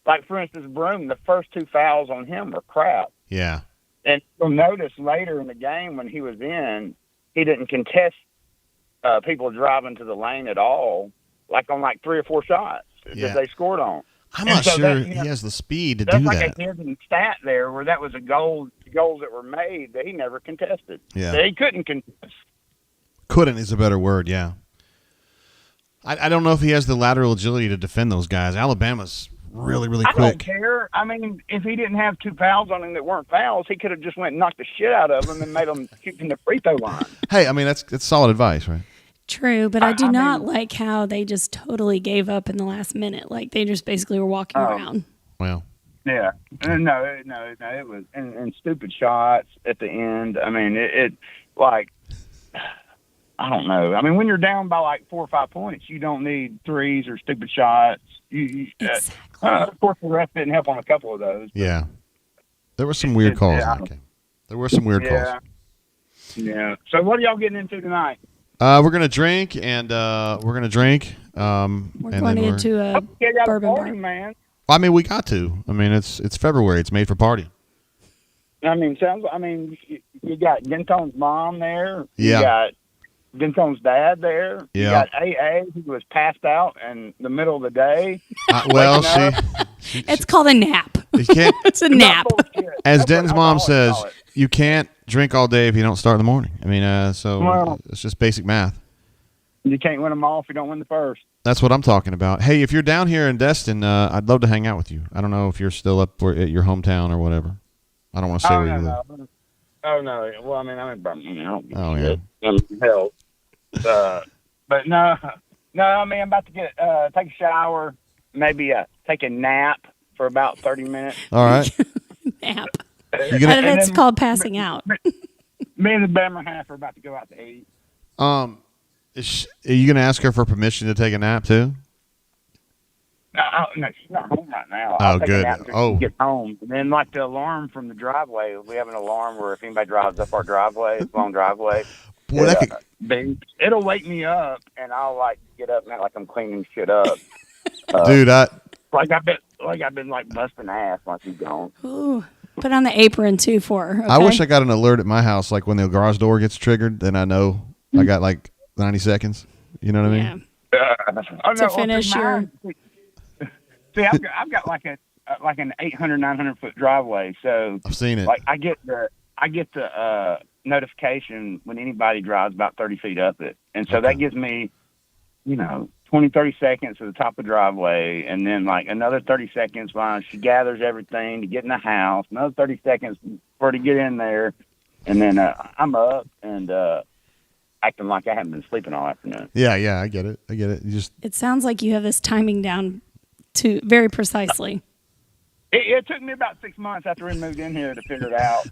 like, for instance, Broom, the first two fouls on him were crap. Yeah. And you'll notice later in the game when he was in, he didn't contest people driving to the lane at all, like on like 3 or 4 shots that they scored on. I'm not sure he has the speed to do that. That's like a hidden stat there where that was a goals that were made that he never contested. Yeah. That he couldn't contest. Couldn't is a better word, yeah. I don't know if he has the lateral agility to defend those guys. Alabama's really, really quick. I don't care. If he didn't have 2 fouls on him that weren't fouls, he could have just went and knocked the shit out of them and made them shoot from the free throw line. Hey, that's solid advice, right? True, but I do not like how they just totally gave up in the last minute. Like, they just basically were walking around. Well. Yeah. No, it was and stupid shots at the end. It like, I don't know. When you're down by like 4 or 5 points, you don't need threes or stupid shots. Exactly. Of course, the ref didn't help on a couple of those. Yeah. There were some weird calls in that game. There were some weird calls. Yeah. So what are y'all getting into tonight? We're gonna drink and we're gonna drink. We're going into a bourbon bar, man. We got to. It's February. It's made for partying. You got Gentone's mom there. Yeah. You got Gentone's dad there. Yeah. You got AA who was passed out in the middle of the day. It's called a nap. You can't. It's a nap. As Denton's mom says, you can't drink all day if you don't start in the morning. It's just basic math. You can't win them all if you don't win the first. That's what I'm talking about. Hey, if you're down here in Destin, I'd love to hang out with you. I don't know if you're still up at your hometown or whatever. I don't want to say where you live. No. Oh, no. Well, I'm in Birmingham. Oh, yeah. Hell. But no, I'm about to take a shower, maybe take a nap for about 30 minutes. All right. Nap. It's called passing out. Me and the Bammer half are about to go out to eat. Are you going to ask her for permission to take a nap too? No, she's not home right now. Oh, I'll take good. A nap until she gets home. And then, like the alarm from the driveway, we have an alarm where if anybody drives up our driveway, it's a long driveway. Boy, it'll wake me up, and I'll get up and act like I'm cleaning shit up. Dude, I've been busting ass once he's gone. Ooh. Put on the apron too for her. Okay? I wish I got an alert at my house, like when the garage door gets triggered, then I know I got 90 seconds. You know what I mean? To finish your. See, I've got like an 800, 900 foot driveway, so I've seen it. like I get the notification when anybody drives about 30 feet up it, and so that gives me, 20, 30 seconds to the top of the driveway, and then like another 30 seconds while she gathers everything to get in the house, another 30 seconds for her to get in there, and then I'm up and acting like I haven't been sleeping all afternoon. Yeah, I get it. It sounds like you have this timing down to very precisely. It took me about 6 months after we moved in here to figure it out.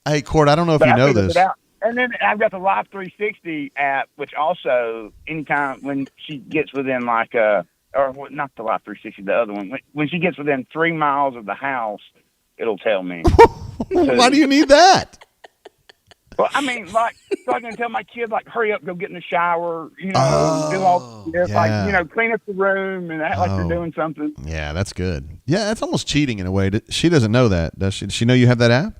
Hey, Cord, I don't know if But you I know figured this. it out. And then I've got the Life 360 app, which also, anytime when she gets within not the Life 360, the other one, when she gets within 3 miles of the house, it'll tell me. Why do you need that? Well, I mean, like, so I can tell my kid, like, hurry up, go get in the shower, do all this, like, clean up the room and act like they're doing something. Yeah, that's good. Yeah, that's almost cheating in a way. She doesn't know that, does she? Does she know you have that app?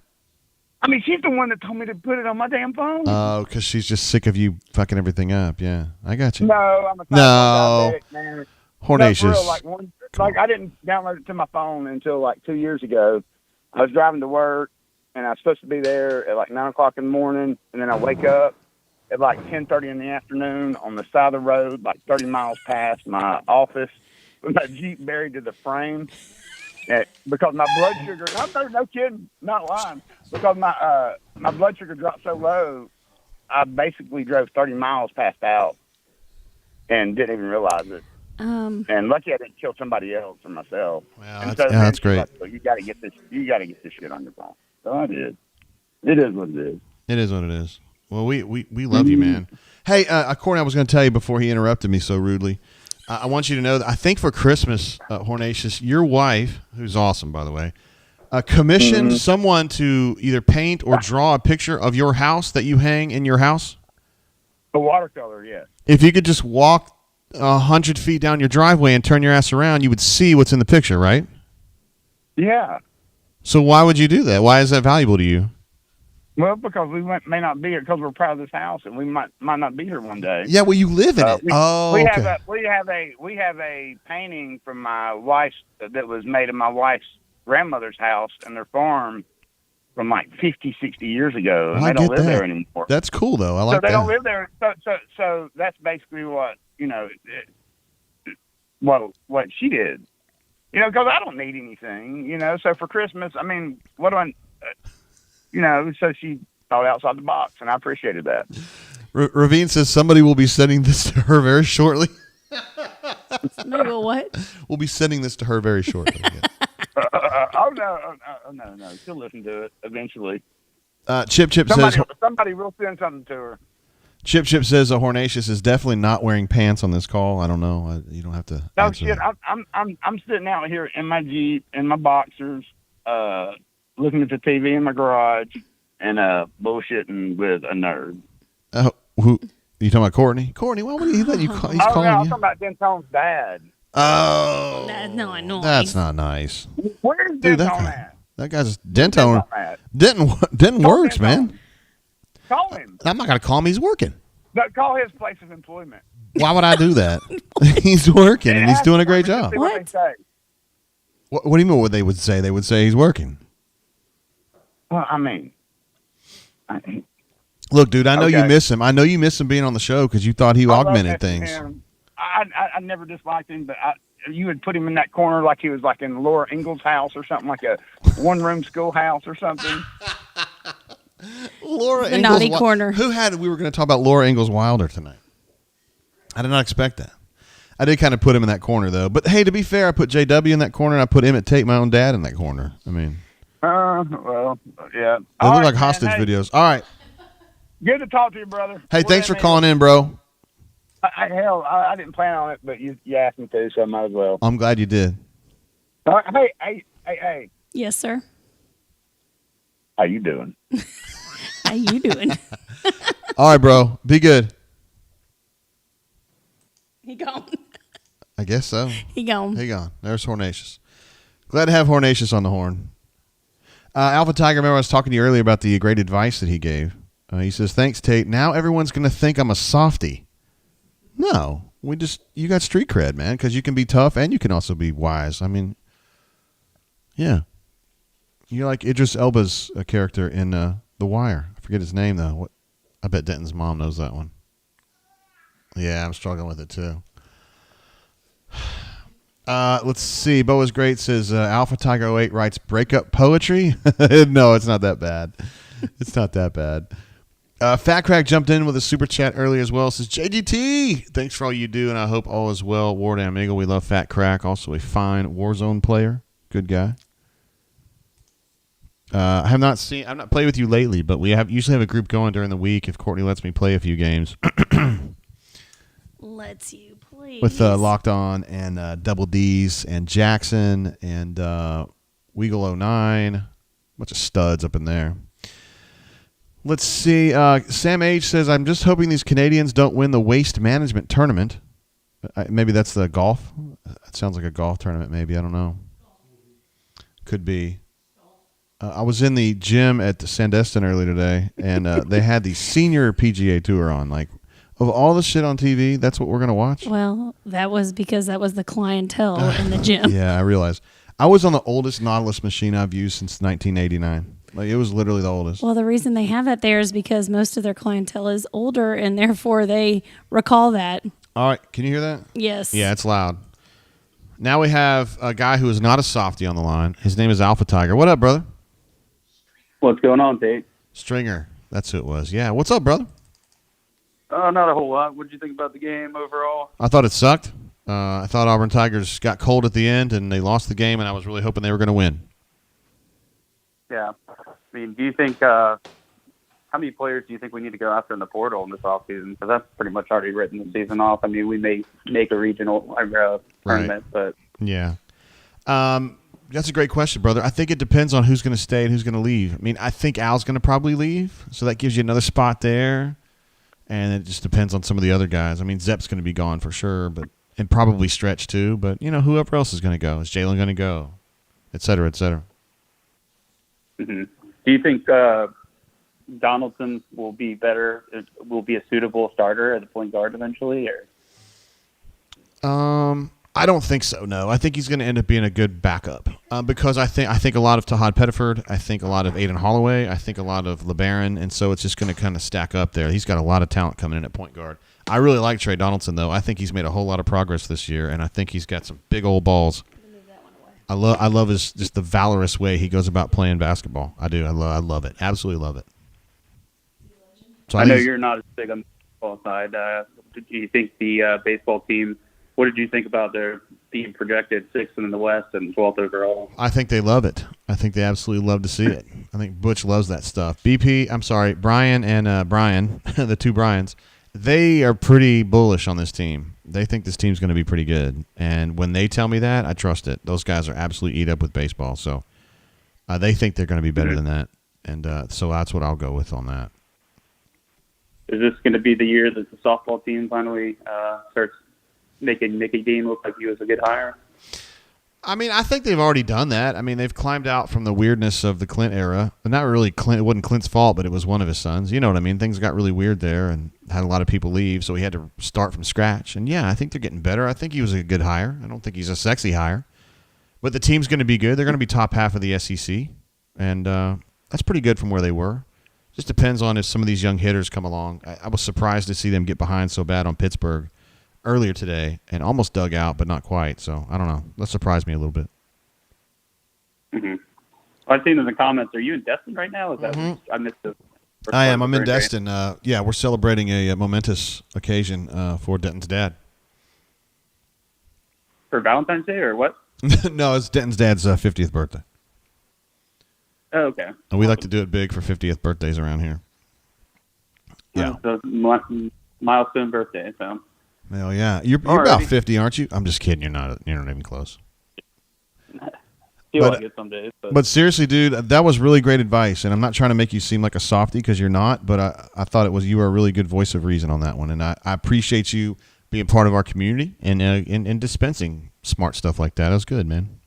I mean, she's the one that told me to put it on my damn phone. Oh, because she's just sick of you fucking everything up. Yeah, I got you. No, I'm a diabetic, man. Hornacious. No, for real, I didn't download it to my phone until like 2 years ago. I was driving to work, and I was supposed to be there at like 9 o'clock in the morning, and then I wake up at like 10:30 in the afternoon on the side of the road, like 30 miles past my office, with my Jeep buried to the frame. Because my blood sugar, no kidding, not lying, because my blood sugar dropped so low, I basically drove 30 miles passed out and didn't even realize it. And lucky I didn't kill somebody else or myself. Wow, that's great. Like, well, you got to get this shit on your phone. So I did. It is what it is. It is what it is. Well, we love you, man. Hey, Courtney, I was going to tell you before he interrupted me so rudely. I want you to know that I think for Christmas, Hornacious, your wife, who's awesome, by the way, commissioned someone to either paint or draw a picture of your house that you hang in your house. A watercolor, yes. If you could just walk 100 feet down your driveway and turn your ass around, you would see what's in the picture, right? Yeah. So why would you do that? Why is that valuable to you? Well, because we may not be here because we're proud of this house, and we might not be here one day. Yeah, well, you live in it. We have a painting from my wife's that was made in my wife's grandmother's house and their farm from like 50, 60 years ago, and they don't live there anymore. That's cool, though. I like that. So they don't live there. So that's basically what what she did. Because I don't need anything. So for Christmas, I mean, what do I? So she thought outside the box, and I appreciated that. Ravine says somebody will be sending this to her very shortly. Maybe what? We'll be sending this to her very shortly. No. She'll listen to it eventually. Chip says somebody will send something to her. Chip says Hornacious is definitely not wearing pants on this call. I don't know. You don't have to. No shit. I'm sitting out here in my Jeep in my boxers. Looking at the TV in my garage and bullshitting with a nerd. Who you talking about? Courtney? Courtney, why would he let you call? He's calling I'm you. talking about Dentone's dad. Oh, that's not nice. That's not nice. Where's Dentone at? That guy's Dentone. Denton works, Dentone. man. Call him. I'm not gonna call him. He's working. No, call his place of employment. Why would I do that? He's working and he's doing a great job. What? What do you mean? What they would say? They would say he's working. Well, I mean, look, dude, I know you miss him. I know you miss him being on the show because you thought he augmented things. I never disliked him, but you would put him in that corner like he was like in Laura Ingalls' house or something, like a one-room schoolhouse or something. Laura the Ingalls naughty corner. We were going to talk about Laura Ingalls Wilder tonight. I did not expect that. I did kind of put him in that corner, though. But, hey, to be fair, I put JW in that corner, and I put Emmett Tate, my own dad, in that corner. I mean... Well, yeah. They look like hostage videos. All right. Good to talk to you, brother. Hey, thanks for calling in, bro. I didn't plan on it, but you asked me to, so I might as well. I'm glad you did. Hey. Yes, sir. How you doing? How you doing? All right, bro. Be good. He gone. I guess so. He gone. There's Hornacious. Glad to have Hornacious on the horn. Alpha Tiger, remember I was talking to you earlier about the great advice that he gave. He says, thanks, Tate. Now everyone's going to think I'm a softie. No, you got street cred, man, because you can be tough and you can also be wise. I mean, yeah. You're like Idris Elba's character in The Wire. I forget his name, though. I bet Denton's mom knows that one. Yeah, I'm struggling with it, too. Let's see. Bo is Great says, Alpha Tiger 08 writes breakup poetry. No, it's not that bad. It's not that bad. Fat Crack jumped in with a super chat earlier as well. Says, JGT, thanks for all you do, and I hope all is well. War Damn Eagle, we love Fat Crack. Also a fine Warzone player. Good guy. I've not played with you lately, but we usually have a group going during the week if Courtney lets me play a few games. Lets you please. With Locked On and Double D's and Jackson and Weagle 09. Bunch of studs up in there. Let's see. Sam H says, I'm just hoping these Canadians don't win the Waste Management Tournament. Maybe that's the golf. It sounds like a golf tournament, maybe. I don't know. Could be. I was in the gym at Sandestin earlier today, and they had the senior PGA Tour on. Like, of all the shit on TV, that's what we're going to watch? Well, that was because that was the clientele in the gym. Yeah, I realize. I was on the oldest Nautilus machine I've used since 1989. Like, it was literally the oldest. Well, the reason they have that there is because most of their clientele is older, and therefore they recall that. All right, can you hear that? Yes. Yeah, it's loud. Now we have a guy who is not a softie on the line. His name is Alpha Tiger. What up, brother? What's going on, Tate? Stringer. That's who it was. Yeah. What's up, brother? Not a whole lot. What did you think about the game overall? I thought it sucked. I thought Auburn Tigers got cold at the end, and they lost the game, and I was really hoping they were going to win. Yeah. I mean, do you think how many players do you think we need to go after in the portal in this offseason? Because that's pretty much already written the season off. I mean, we may make a regional tournament, but yeah. That's a great question, brother. I think it depends on who's going to stay and who's going to leave. I mean, I think Al's going to probably leave, so that gives you another spot there. And it just depends on some of the other guys. I mean, Zepp's going to be gone for sure, and probably Stretch too. But, whoever else is going to go. Is Jalen going to go? Et cetera, et cetera. Mm-hmm. Do you think Donaldson will be better, will be a suitable starter at the point guard eventually? Or I don't think so, no. I think he's going to end up being a good backup because I think a lot of Tahad Pettiford, I think a lot of Aiden Holloway, I think a lot of LeBaron, and so it's just going to kind of stack up there. He's got a lot of talent coming in at point guard. I really like Trey Donaldson, though. I think he's made a whole lot of progress this year, and I think he's got some big old balls. I love his just the valorous way he goes about playing basketball. I do. I love it. Absolutely love it. So I know you're not as big on the baseball side. Do you think the baseball team, what did you think about their being projected 6th in the West and 12th overall? I think they love it. I think they absolutely love to see it. I think Butch loves that stuff. Brian and Brian, the two Brians, they are pretty bullish on this team. They think this team's going to be pretty good. And when they tell me that, I trust it. Those guys are absolutely eat up with baseball. So they think they're going to be better than that. And so that's what I'll go with on that. Is this going to be the year that the softball team finally starts making Mickey Dean look like he was a good hire? I mean, I think they've already done that. I mean, they've climbed out from the weirdness of the Clint era. But not really Clint. It wasn't Clint's fault, but it was one of his sons. You know what I mean? Things got really weird there and had a lot of people leave, so he had to start from scratch. And, yeah, I think they're getting better. I think he was a good hire. I don't think he's a sexy hire. But the team's going to be good. They're going to be top half of the SEC. And that's pretty good from where they were. Just depends on if some of these young hitters come along. I was surprised to see them get behind so bad on Pittsburgh earlier today and almost dug out, but not quite. So, I don't know. That surprised me a little bit. Mm-hmm. I've seen in the comments, are you in Destin right now? Is that I missed the first I part am. of I'm the in great Destin. Yeah, we're celebrating a momentous occasion for Denton's dad. For Valentine's Day or what? No, it's Denton's dad's 50th birthday. Oh, okay. And we like to do it big for 50th birthdays around here. Yeah. So, milestone birthday, so. Hell yeah. You're about 50, aren't you? I'm just kidding. You're not even close. Feel like it some days. But seriously, dude, that was really great advice. And I'm not trying to make you seem like a softie because you're not, but I thought you were a really good voice of reason on that one. And I appreciate you being part of our community and dispensing smart stuff like that. That was good, man.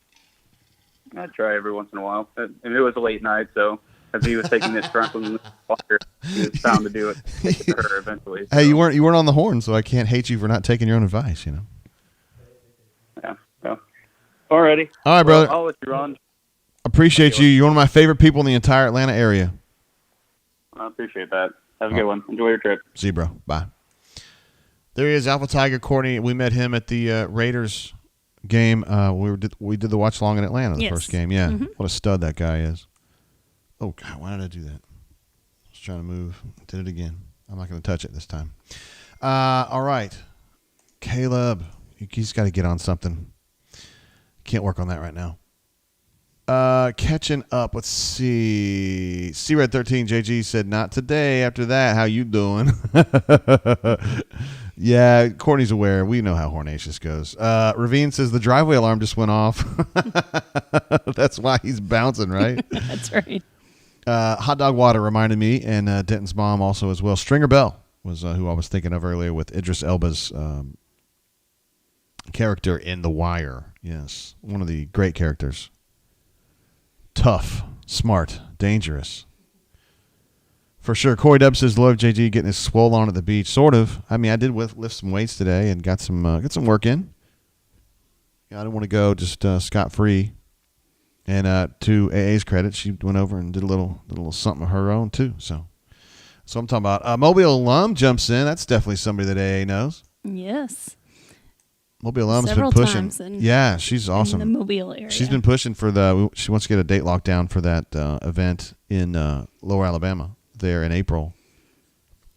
I try every once in a while. And it was a late night, so As he was taking this drunk from the water, he was bound to do it to her eventually. Hey, you weren't on the horn, so I can't hate you for not taking your own advice. Yeah. So, alrighty. All right, brother. I'll let you run. Appreciate you. You're one of my favorite people in the entire Atlanta area. I appreciate that. Have a good one. Enjoy your trip. See you, bro. Bye. There he is, Alpha Tiger Courtney. We met him at the Raiders game. We did the watch along in Atlanta, the first game. Yeah, What a stud that guy is. Oh God, why did I do that? I was trying to move. Did it again. I'm not going to touch it this time. All right, Caleb, he's got to get on something. Can't work on that right now. Catching up. Let's see. C-Red13 JG said, not today. After that, how you doing? Yeah, Courtney's aware. We know how Hornatius goes. Ravine says the driveway alarm just went off. That's why he's bouncing, right? That's right. Hot Dog Water reminded me, and Denton's mom also as well. Stringer Bell was who I was thinking of earlier with Idris Elba's character in The Wire. Yes, one of the great characters. Tough, smart, dangerous. For sure. Corey Dub says, love JG getting his swole on at the beach. Sort of. I mean, I did lift some weights today and got some work in. I didn't want to go just scot-free. And to AA's credit, she went over and did a little something of her own, too. So I'm talking about. Mobile alum jumps in. That's definitely somebody that AA knows. Yes. Mobile alum's Several been pushing. times Yeah, she's awesome. in the Mobile area. She's been pushing for she wants to get a date locked down for that event in Lower Alabama there in April.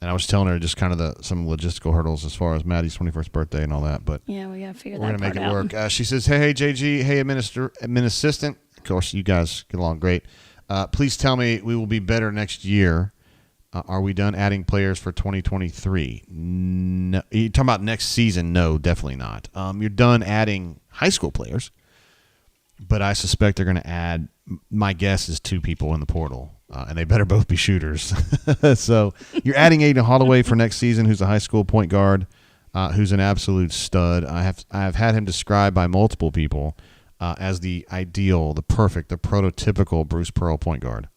And I was telling her just kind of some logistical hurdles as far as Maddie's 21st birthday and all that. But yeah, we got to figure that we're out. going to make it work. She says, hey, JG, hey, admin assistant. Of course, you guys get along great. Please tell me we will be better next year. Are we done adding players for 2023? No. You're talking about next season? No, definitely not. You're done adding high school players, but I suspect they're going to add, my guess is 2 people in the portal, and they better both be shooters. So you're adding Aiden Holloway for next season, who's a high school point guard, who's an absolute stud. I have had him described by multiple people as the ideal, the perfect, the prototypical Bruce Pearl point guard.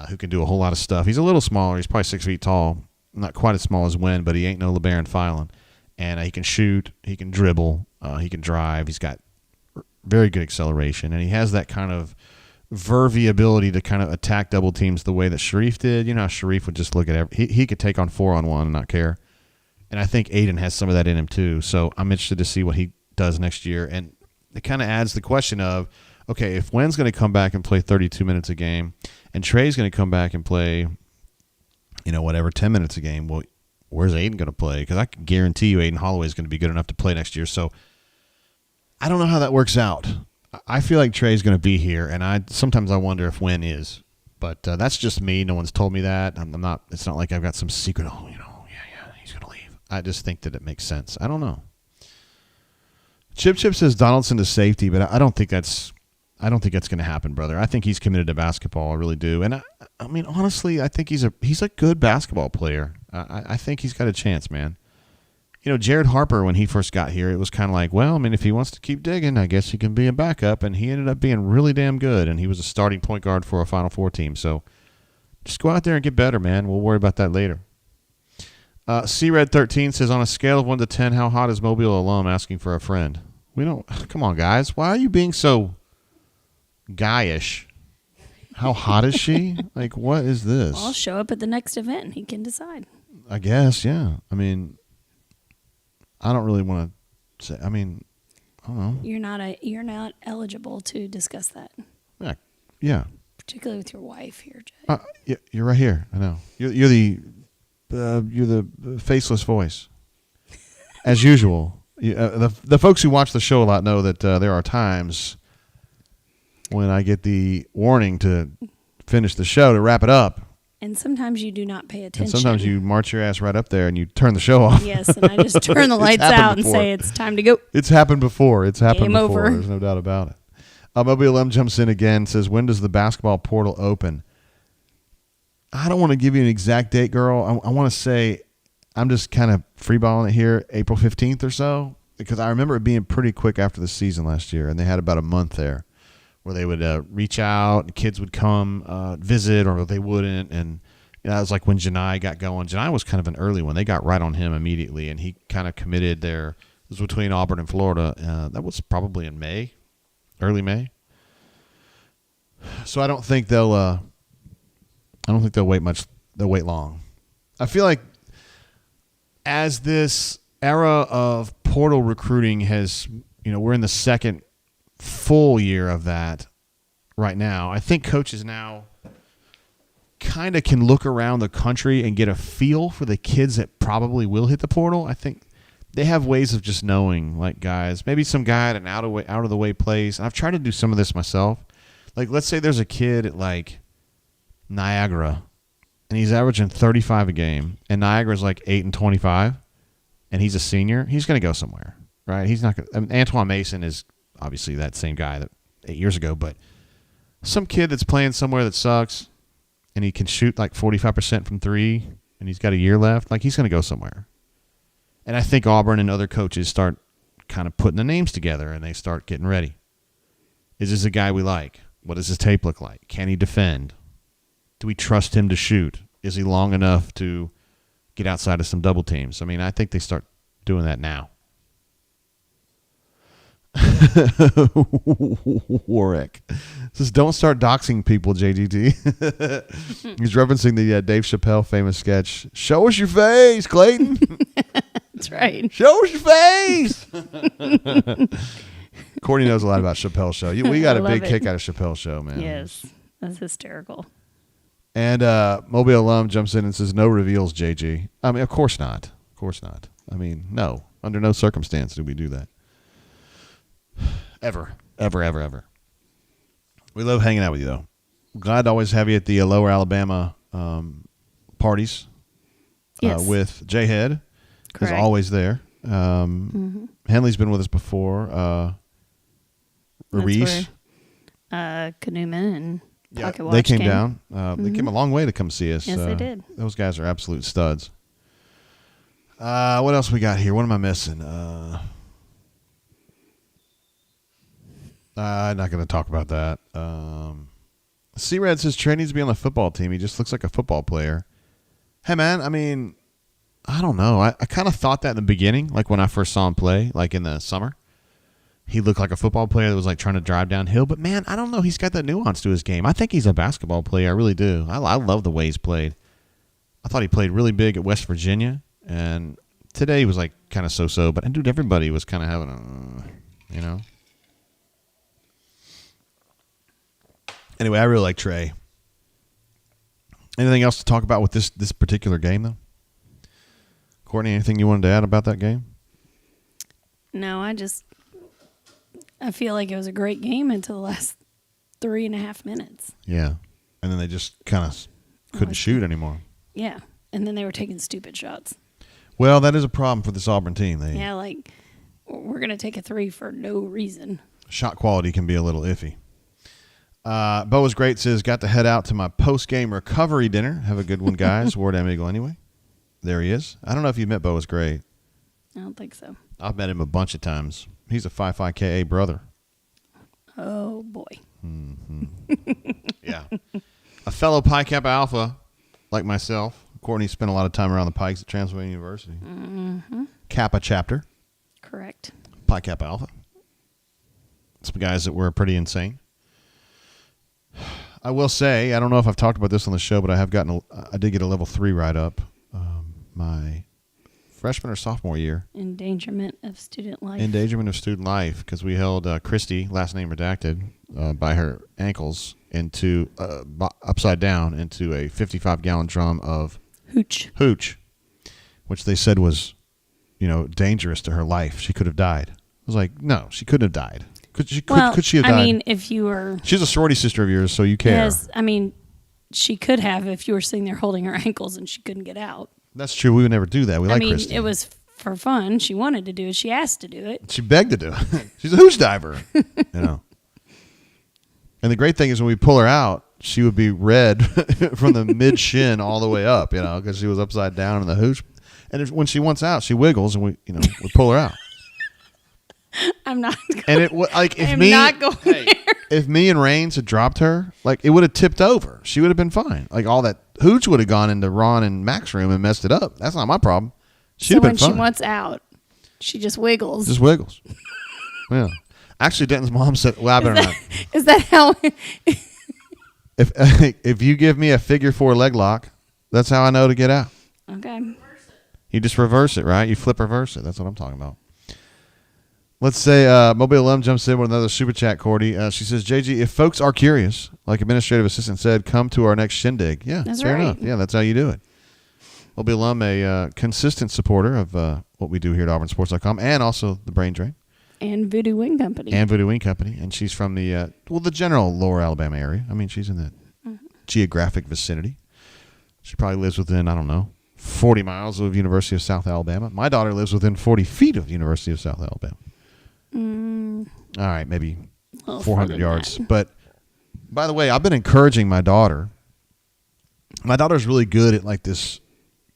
Who can do a whole lot of stuff. He's a little smaller. He's probably 6 feet tall. Not quite as small as Wynn, but he ain't no LeBaron Filan. And he can shoot. He can dribble. He can drive. He's got very good acceleration. And he has that kind of vervy ability to kind of attack double teams the way that Sharif did. You know how Sharif would just look at he could take on 4-on-1 and not care. And I think Aiden has some of that in him too. So I'm interested to see what he does next year. And it kind of adds the question of, okay, if Wynn's going to come back and play 32 minutes a game, and Trey's going to come back and play, 10 minutes a game, well, where's Aiden going to play? Because I can guarantee you Aiden Holloway is going to be good enough to play next year. So I don't know how that works out. I feel like Trey's going to be here, and sometimes I wonder if Wynn is. But that's just me. No one's told me that. I'm not. It's not like I've got some secret, he's going to leave. I just think that it makes sense. I don't know. Chip says Donaldson to safety, but I don't think that's going to happen, brother. I think he's committed to basketball. I really do. And I mean, honestly, I think he's a good basketball player. I think he's got a chance, man. Jared Harper, when he first got here, it was kind of like, well, I mean, if he wants to keep digging, I guess he can be a backup. And he ended up being really damn good. And he was a starting point guard for a Final Four team. So just go out there and get better, man. We'll worry about that later. C-Red13 says, on a scale of 1 to 10, how hot is Mobile alum asking for a friend? Come on, guys. Why are you being so guyish? How hot is she? Like, what is this? Well, I'll show up at the next event and he can decide. I guess, yeah. I mean, I don't really want to say. I mean, I don't know. You're not eligible to discuss that. Yeah. Particularly with your wife here, Jay. Yeah, you're right here. I know. You're the faceless voice, as usual. The folks who watch the show a lot know that there are times when I get the warning to finish the show, to wrap it up. And sometimes you do not pay attention. And sometimes you march your ass right up there and you turn the show off. Yes, and I just turn the lights out and say it's time to go. It's happened before. Game over. There's no doubt about it. Mobile M jumps in again, says, when does the basketball portal open? I don't want to give you an exact date, girl. I want to say, I'm just kind of freeballing it here, April 15th or so, because I remember it being pretty quick after the season last year, and they had about a month there where they would reach out and kids would come visit or they wouldn't. And that was like when Janai got going. Janai was kind of an early one. They got right on him immediately, and he kind of committed there. It was between Auburn and Florida. That was probably in May, early May. So I don't think they'll wait much. They'll wait long. I feel like as this era of portal recruiting has, we're in the second full year of that right now. I think coaches now kind of can look around the country and get a feel for the kids that probably will hit the portal. I think they have ways of just knowing, like guys, maybe some guy at an out of the way place. And I've tried to do some of this myself. Like, let's say there's a kid at like Niagara, and he's averaging 35 a game, and Niagara's like 8-25, and he's a senior. He's going to go somewhere, right? He's not going. Antoine Mason is obviously that same guy that 8 years ago, but some kid that's playing somewhere that sucks, and he can shoot like 45% from three, and he's got a year left. Like, he's going to go somewhere. And I think Auburn and other coaches start kind of putting the names together, and they start getting ready. Is this a guy we like? What does his tape look like? Can he defend? Do we trust him to shoot? Is he long enough to get outside of some double teams? I mean, I think they start doing that now. Warwick says, don't start doxing people, JGT. He's referencing the Dave Chappelle famous sketch, show us your face, Clayton. That's right. Show us your face. Courtney knows a lot about Chappelle's show. We got a big kick out of Chappelle's show, man. Yes, that's hysterical. And Mobile alum jumps in and says, no reveals, JG. I mean, of course not. Of course not. I mean, no. Under no circumstance do we do that. Ever. Ever, ever, ever. We love hanging out with you, though. Glad to always have you at the Lower Alabama parties with J-Head. He's always there. Henley's been with us before. Reese. Knuman and Pocket Watch they came down. They came a long way to come see us. Yes, they did. Those guys are absolute studs. What else we got here? What am I missing? I'm not going to talk about that. C-Red says Trey needs to be on the football team. He just looks like a football player. Hey, man, I mean, I don't know. I kind of thought that in the beginning, like when I first saw him play, like in the summer. He looked like a football player that was like trying to drive downhill. But, man, I don't know. He's got that nuance to his game. I think he's a basketball player. I really do. I love the way he's played. I thought he played really big at West Virginia. And today he was like kind of so-so. But, dude, everybody was kind of having a, Anyway, I really like Trey. Anything else to talk about with this particular game, though? Courtney, anything you wanted to add about that game? No, I feel like it was a great game until the last 3.5 minutes. Yeah. And then they just kind of couldn't shoot anymore. Yeah. And then they were taking stupid shots. Well, that is a problem for this Auburn team. Yeah, like, we're going to take a three for no reason. Shot quality can be a little iffy. Bo is great, says, got to head out to my post-game recovery dinner. Have a good one, guys. Ward M. Eagle anyway. There he is. I don't know if you met Bo is great. I don't think so. I've met him a bunch of times. He's a Phi Phi KA brother. Oh, boy. Mm-hmm. Yeah. A fellow Pi Kappa Alpha, like myself. Courtney spent a lot of time around the Pikes at Transylvania University. Mm-hmm. Kappa chapter. Correct. Pi Kappa Alpha. Some guys that were pretty insane. I will say, I don't know if I've talked about this on the show, but I did get a level 3 write-up my freshman or sophomore year. Endangerment of student life. Endangerment of student life, because we held Christy, last name redacted, by her ankles into upside down into a 55-gallon drum of hooch, which they said was, dangerous to her life. She could have died. I was like, no, she couldn't have died. Could she have died? I mean, if you were... She's a sorority sister of yours, so you care. Yes, I mean, she could have if you were sitting there holding her ankles and she couldn't get out. That's true. We would never do that. We like Christy. It was for fun. She wanted to do it. She asked to do it. She begged to do it. She's a hooch diver, And the great thing is when we pull her out, she would be red from the mid-shin all the way up, because she was upside down in the hooch. And when she wants out, she wiggles, and we pull her out. I'm not going. And it like if I'm me, not going there. if me and Reigns had dropped her, like it would have tipped over. She would have been fine. Like all that hooch would have gone into Ron and Mac's room and messed it up. That's not my problem. She'd So have been when fine. she wants out, she just wiggles. Just wiggles. Yeah. Actually, Denton's mom said, "Well, I better not." Is that how? If you give me a figure 4 leg lock, that's how I know to get out. Okay. You just reverse it, right? You flip reverse it. That's what I'm talking about. Let's say Mobile Alum jumps in with another super chat, Cordy. She says, JG, if folks are curious, like administrative assistant said, come to our next shindig. Yeah, That's fair right. enough. Yeah, that's how you do it. Mobile Alum, a consistent supporter of what we do here at AuburnSports.com and also the Brain Drain. And Voodoo Wing Company. And Voodoo Wing Company. And she's from the general lower Alabama area. I mean, she's in the geographic vicinity. She probably lives within, I don't know, 40 miles of University of South Alabama. My daughter lives within 40 feet of University of South Alabama. All right, maybe 400 yards. But, by the way, I've been encouraging my daughter. My daughter's really good at, like, this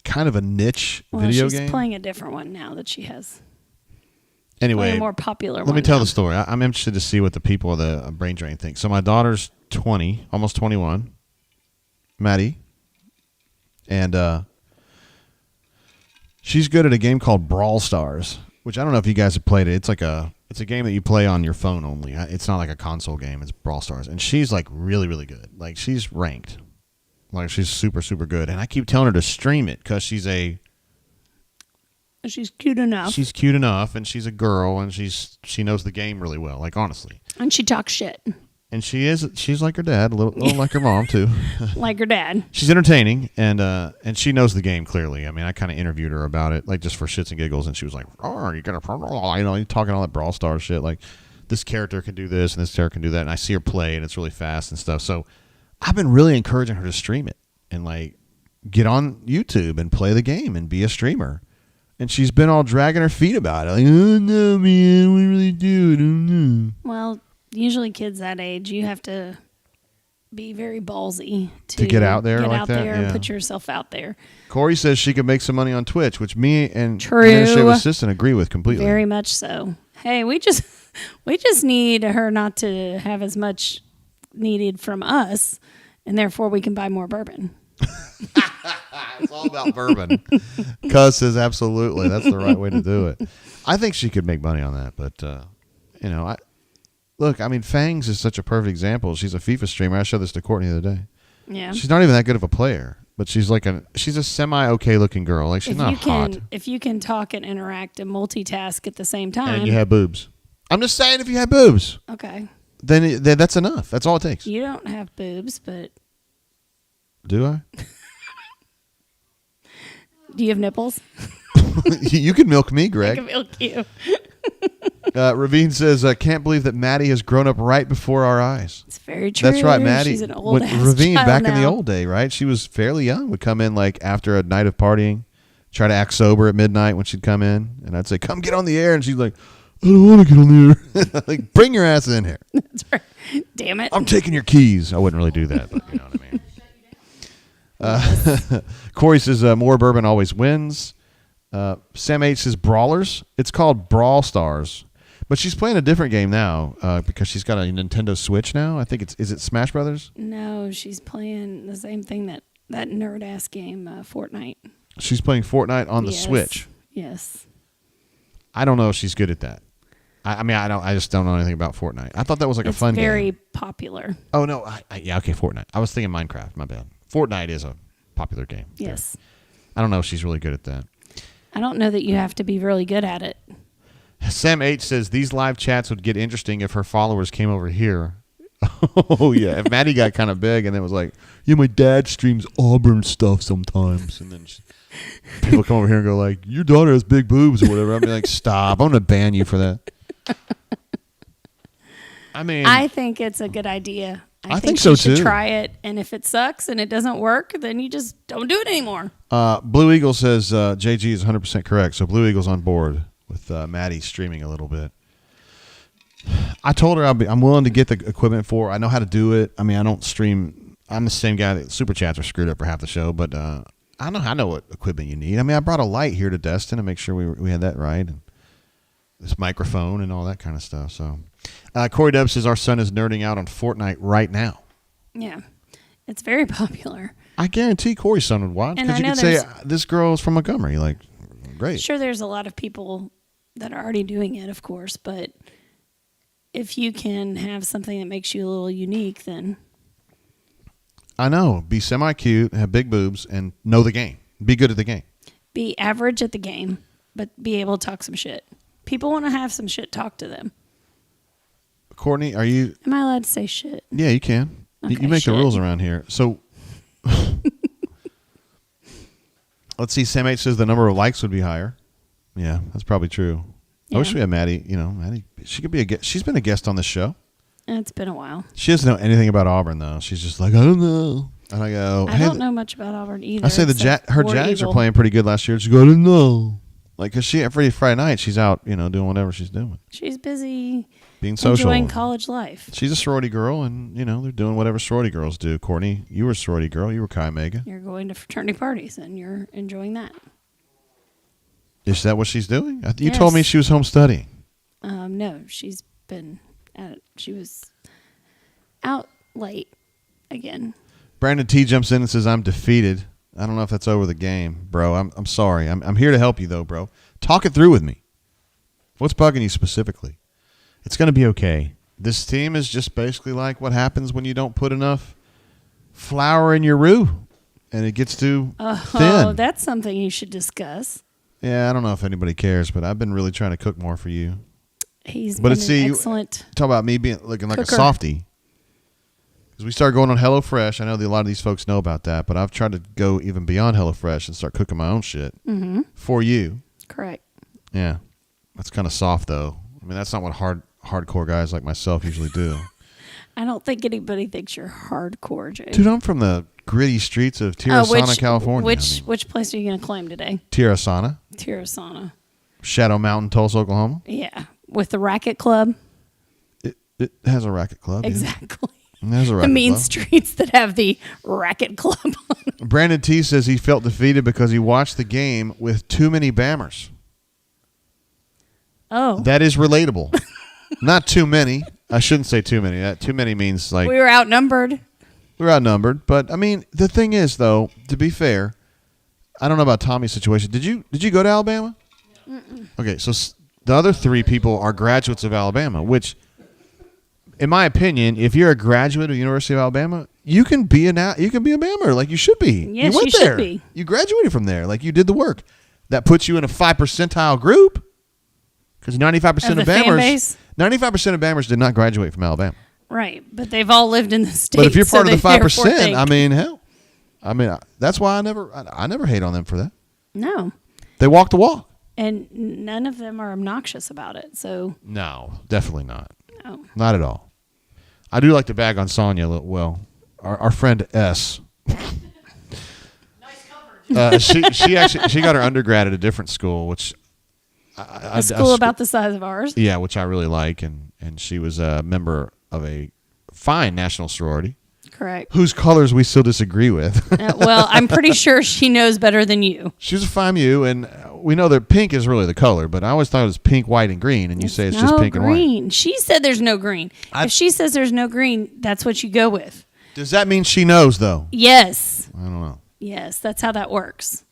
kind of a niche video she's game. playing a different one now that she has. Anyway, A more popular one. let me tell now. the story. I'm interested to see what the people of the Brain Drain think. So my daughter's 20, almost 21, Maddie, and she's good at a game called Brawl Stars, which I don't know if you guys have played it. It's a game that you play on your phone only. It's not like a console game. It's Brawl Stars, and she's like really, really good. Like she's ranked, like she's super, super good. And I keep telling her to stream it because she's cute enough. She's cute enough, and she's a girl, and she knows the game really well. Like honestly, And she talks shit. and she's like her dad, a little like her mom too. Like her dad. She's entertaining, and she knows the game clearly. I mean, I kind of interviewed her about it, like just for shits and giggles, and she was like, "Oh, you gonna, you're talking all that Brawl Stars shit. Like this character can do this, and this character can do that." And I see her play, and it's really fast and stuff. So I've been really encouraging her to stream it and like get on YouTube and play the game and be a streamer. And she's been all dragging her feet about it. Like, oh, no, man, we really do. I don't know. Well, usually kids that age, you have to be very ballsy To get out there get like out that? there Yeah. and put yourself out there. Corey says she could make some money on Twitch, which me and True. administrative assistant agree with completely. Very much so. Hey, we just need her not to have as much needed from us, and therefore we can buy more bourbon. It's all about bourbon. Cuz says absolutely. That's the right way to do it. I think she could make money on that, but, I mean, Fangs is such a perfect example. She's a FIFA streamer. I showed this to Courtney the other day. Yeah. She's not even that good of a player, but she's a semi-okay looking girl. Like, she's not hot. If you can talk and interact and multitask at the same time. And you have boobs. I'm just saying if you have boobs, Okay. then that's enough. That's all it takes. You don't have boobs, but Do I? do you have nipples? You can milk me, I Greg. can milk you. Ravine says, can't believe that Maddie has grown up right before our eyes. It's very true. That's right, Maddie. She's an old ass Ravine, child back now. in the old day, right? She was fairly young. Would come in like after a night of partying, try to act sober at midnight when she'd come in, and I'd say, "Come get on the air," and she's like, "I don't want to get on the air." Like, bring your ass in here. That's right. Damn it. I'm taking your keys. I wouldn't really do that, but you know what I mean. Corey says, more bourbon always wins. Sam H says, Brawlers. It's called Brawl Stars. But she's playing a different game now because she's got a Nintendo Switch now. I think is it Smash Brothers? No, she's playing the same thing that nerd ass game, Fortnite. She's playing Fortnite on the Yes. Switch. Yes. I don't know if she's good at that. I just don't know anything about Fortnite. I thought that was like It's a fun very game. popular. Oh, no. Yeah, okay, Fortnite. I was thinking Minecraft. My bad. Fortnite is a popular game. Yes. I don't know if she's really good at that. I don't know that you have to be really good at it. Sam H says these live chats would get interesting if her followers came over here. Oh, yeah. If Maddie got kind of big and then was like, yeah, my dad streams Auburn stuff sometimes. And then people come over here and go like, your daughter has big boobs or whatever. I'd be like, stop. I'm going to ban you for that. I mean, I think it's a good idea. I think so, you should too. try it, and if it sucks and it doesn't work, then you just don't do it anymore. Blue Eagle says JG is 100% correct. So Blue Eagle's on board with Maddie streaming a little bit. I told her I'm willing to get the equipment for her. I know how to do it. I mean, I don't stream. I'm the same guy that Super Chats are screwed up for half the show, but I know what equipment you need. I mean, I brought a light here to Destin to make sure we had that right. this microphone and all that kind of stuff. So, Corey Dub says our son is nerding out on Fortnite right now. Yeah, it's very popular. I guarantee Corey's son would watch And because I you know could say there's- this girl is from Montgomery. Like, great. Sure, there's a lot of people that are already doing it, of course, but if you can have something that makes you a little unique, then I know. Be semi-cute, have big boobs, and know the game. Be good at the game. be average at the game, but be able to talk some shit. People want to have some shit talk to them. Courtney, are you? Am I allowed to say shit? Yeah, you can. You Okay, make shit. the rules around here. So, let's see. Sam H says the number of likes would be higher. Yeah, that's probably true. I wish Yeah. we had Maddie. You know, Maddie. She could be a guest. She's been a guest on this show. It's been a while. She doesn't know anything about Auburn though. She's just like, I don't know. And I go, I hey, don't know much about Auburn either. I say the except her War Jags are Eagle. playing pretty good last year. She go, I don't know. Like, cause she every Friday night she's out, you know, doing whatever she's doing, She's busy being social. enjoying college life. She's a sorority girl, and you know they're doing whatever sorority girls do. Courtney, you were a sorority girl. You were Chi Omega. You're going to fraternity parties and you're enjoying that. Is that what she's doing? You Yes. told me she was home studying. No, she's been she was out late again. Brandon T jumps in and says, "I'm defeated. I don't know if that's over the game, bro. I'm sorry. I'm here to help you though, bro. Talk it through with me. What's bugging you specifically? It's going to be okay. This team is just basically like what happens when you don't put enough flour in your roux, and it gets too Oh, thin. that's something you should discuss. Yeah, I don't know if anybody cares, but I've been really trying to cook more for you. He's But been see, an excellent. Talk about me being looking like Cooker. a softie. Because we started going on HelloFresh. I know that a lot of these folks know about that, but I've tried to go even beyond HelloFresh and start cooking my own shit for you. Correct. Yeah, that's kind of soft though. I mean, that's not what hardcore guys like myself usually do. I don't think anybody thinks you're hardcore, Jay. Dude, I'm from the gritty streets of Tirasana, California. Which place are you going to claim today? Tirasana, Tirasana. Shadow Mountain, Tulsa, Oklahoma. Yeah, with the racket club. It has a racket club. Yeah. Exactly. It has a The racket mean club. streets that have the racket club on. Brandon T says he felt defeated because he watched the game with too many Bammers. Oh, That is relatable. Not too many. I shouldn't say too many. That too many means like we were outnumbered. we're outnumbered. But I mean, the thing is, though, to be fair, I don't know about Tommy's situation. Did you go to Alabama? Okay, so the other three people are graduates of Alabama, which, in my opinion, if you're a graduate of University of Alabama, you can be a Bammer, like you should be. Yes, you went you should there. be. You graduated from there, like you did the work. That puts you in a 5 percentile group because 95% Of of the fan Bammers, base? 95% of Bammers did not graduate from Alabama. Right, but they've all lived in the states. But if you're so part of the they therefore 5%, think- I mean, hell, that's why I never hate on them for that. no, They walk the walk. and none of them are obnoxious about it. So No, definitely not. no. Not at all. I do like to bag on Sonya a little. Well, our friend S. She got her undergrad at a different school, which A school about the size of ours. yeah, which I really like, and she was a member of a fine national sorority Correct. whose colors we still disagree with. Well, I'm pretty sure she knows better than you. She was a Phi Mu, and we know that pink is really the color, but I always thought it was pink, white, and green, and you say it's just pink and white. green. She said there's no green. If she says there's no green, that's what you go with. Does that mean she knows, though? Yes. I don't know. Yes, that's how that works.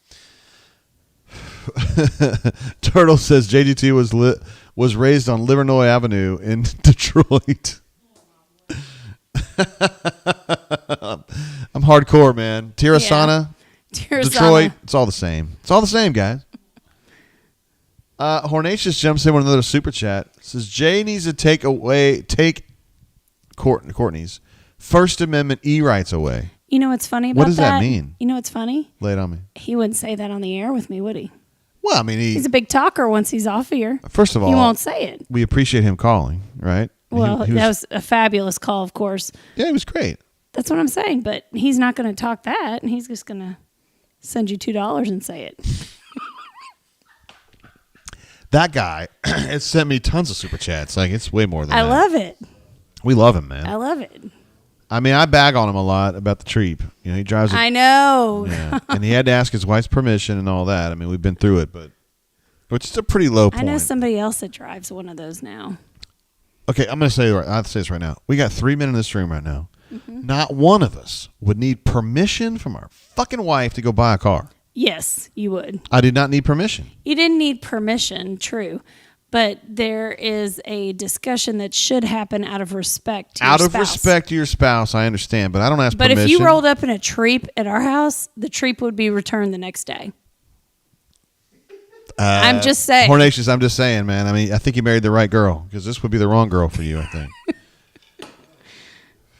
Turtle says JGT was raised on Livernois Avenue in Detroit. I'm hardcore, man. Tirasana, Tirasana. Detroit, it's all the same. It's all the same, guys. Hornatius jumps in with another super chat. Says Jay needs to take Courtney's First Amendment rights away. You know what's funny about What does that mean? You know what's funny? Lay it on me. He wouldn't say that on the air with me, would he? Well, I mean, He's a big talker once he's off here. first of all, He won't say it. we appreciate him calling, right? Well, He that was a fabulous call, of course. yeah, he was great. That's what I'm saying. But he's not going to talk that, and he's just going to send you $2 and say it. That guy has sent me tons of super chats. Like, it's way more than I that. love it. We love him, man. I love it. I mean, I bag on him a lot about the Treep. You know, he drives. I know. Yeah, and he had to ask his wife's permission and all that. I mean, we've been through it, but which is a pretty low point. I know somebody else that drives one of those now. Okay, I'm going to say I'll say this right now. We got 3 men in this room right now. Mm-hmm. Not one of us would need permission from our fucking wife to go buy a car. Yes, you would. I did not need permission. You didn't need permission, true. But there is a discussion that should happen out of respect to your spouse. Out of respect to your spouse, I understand, but I don't ask But permission. if you rolled up in a treep at our house, the treep would be returned the next day. I'm just saying. Hornatius, I'm just saying, man. I mean, I think you married the right girl because this would be the wrong girl for you, I think.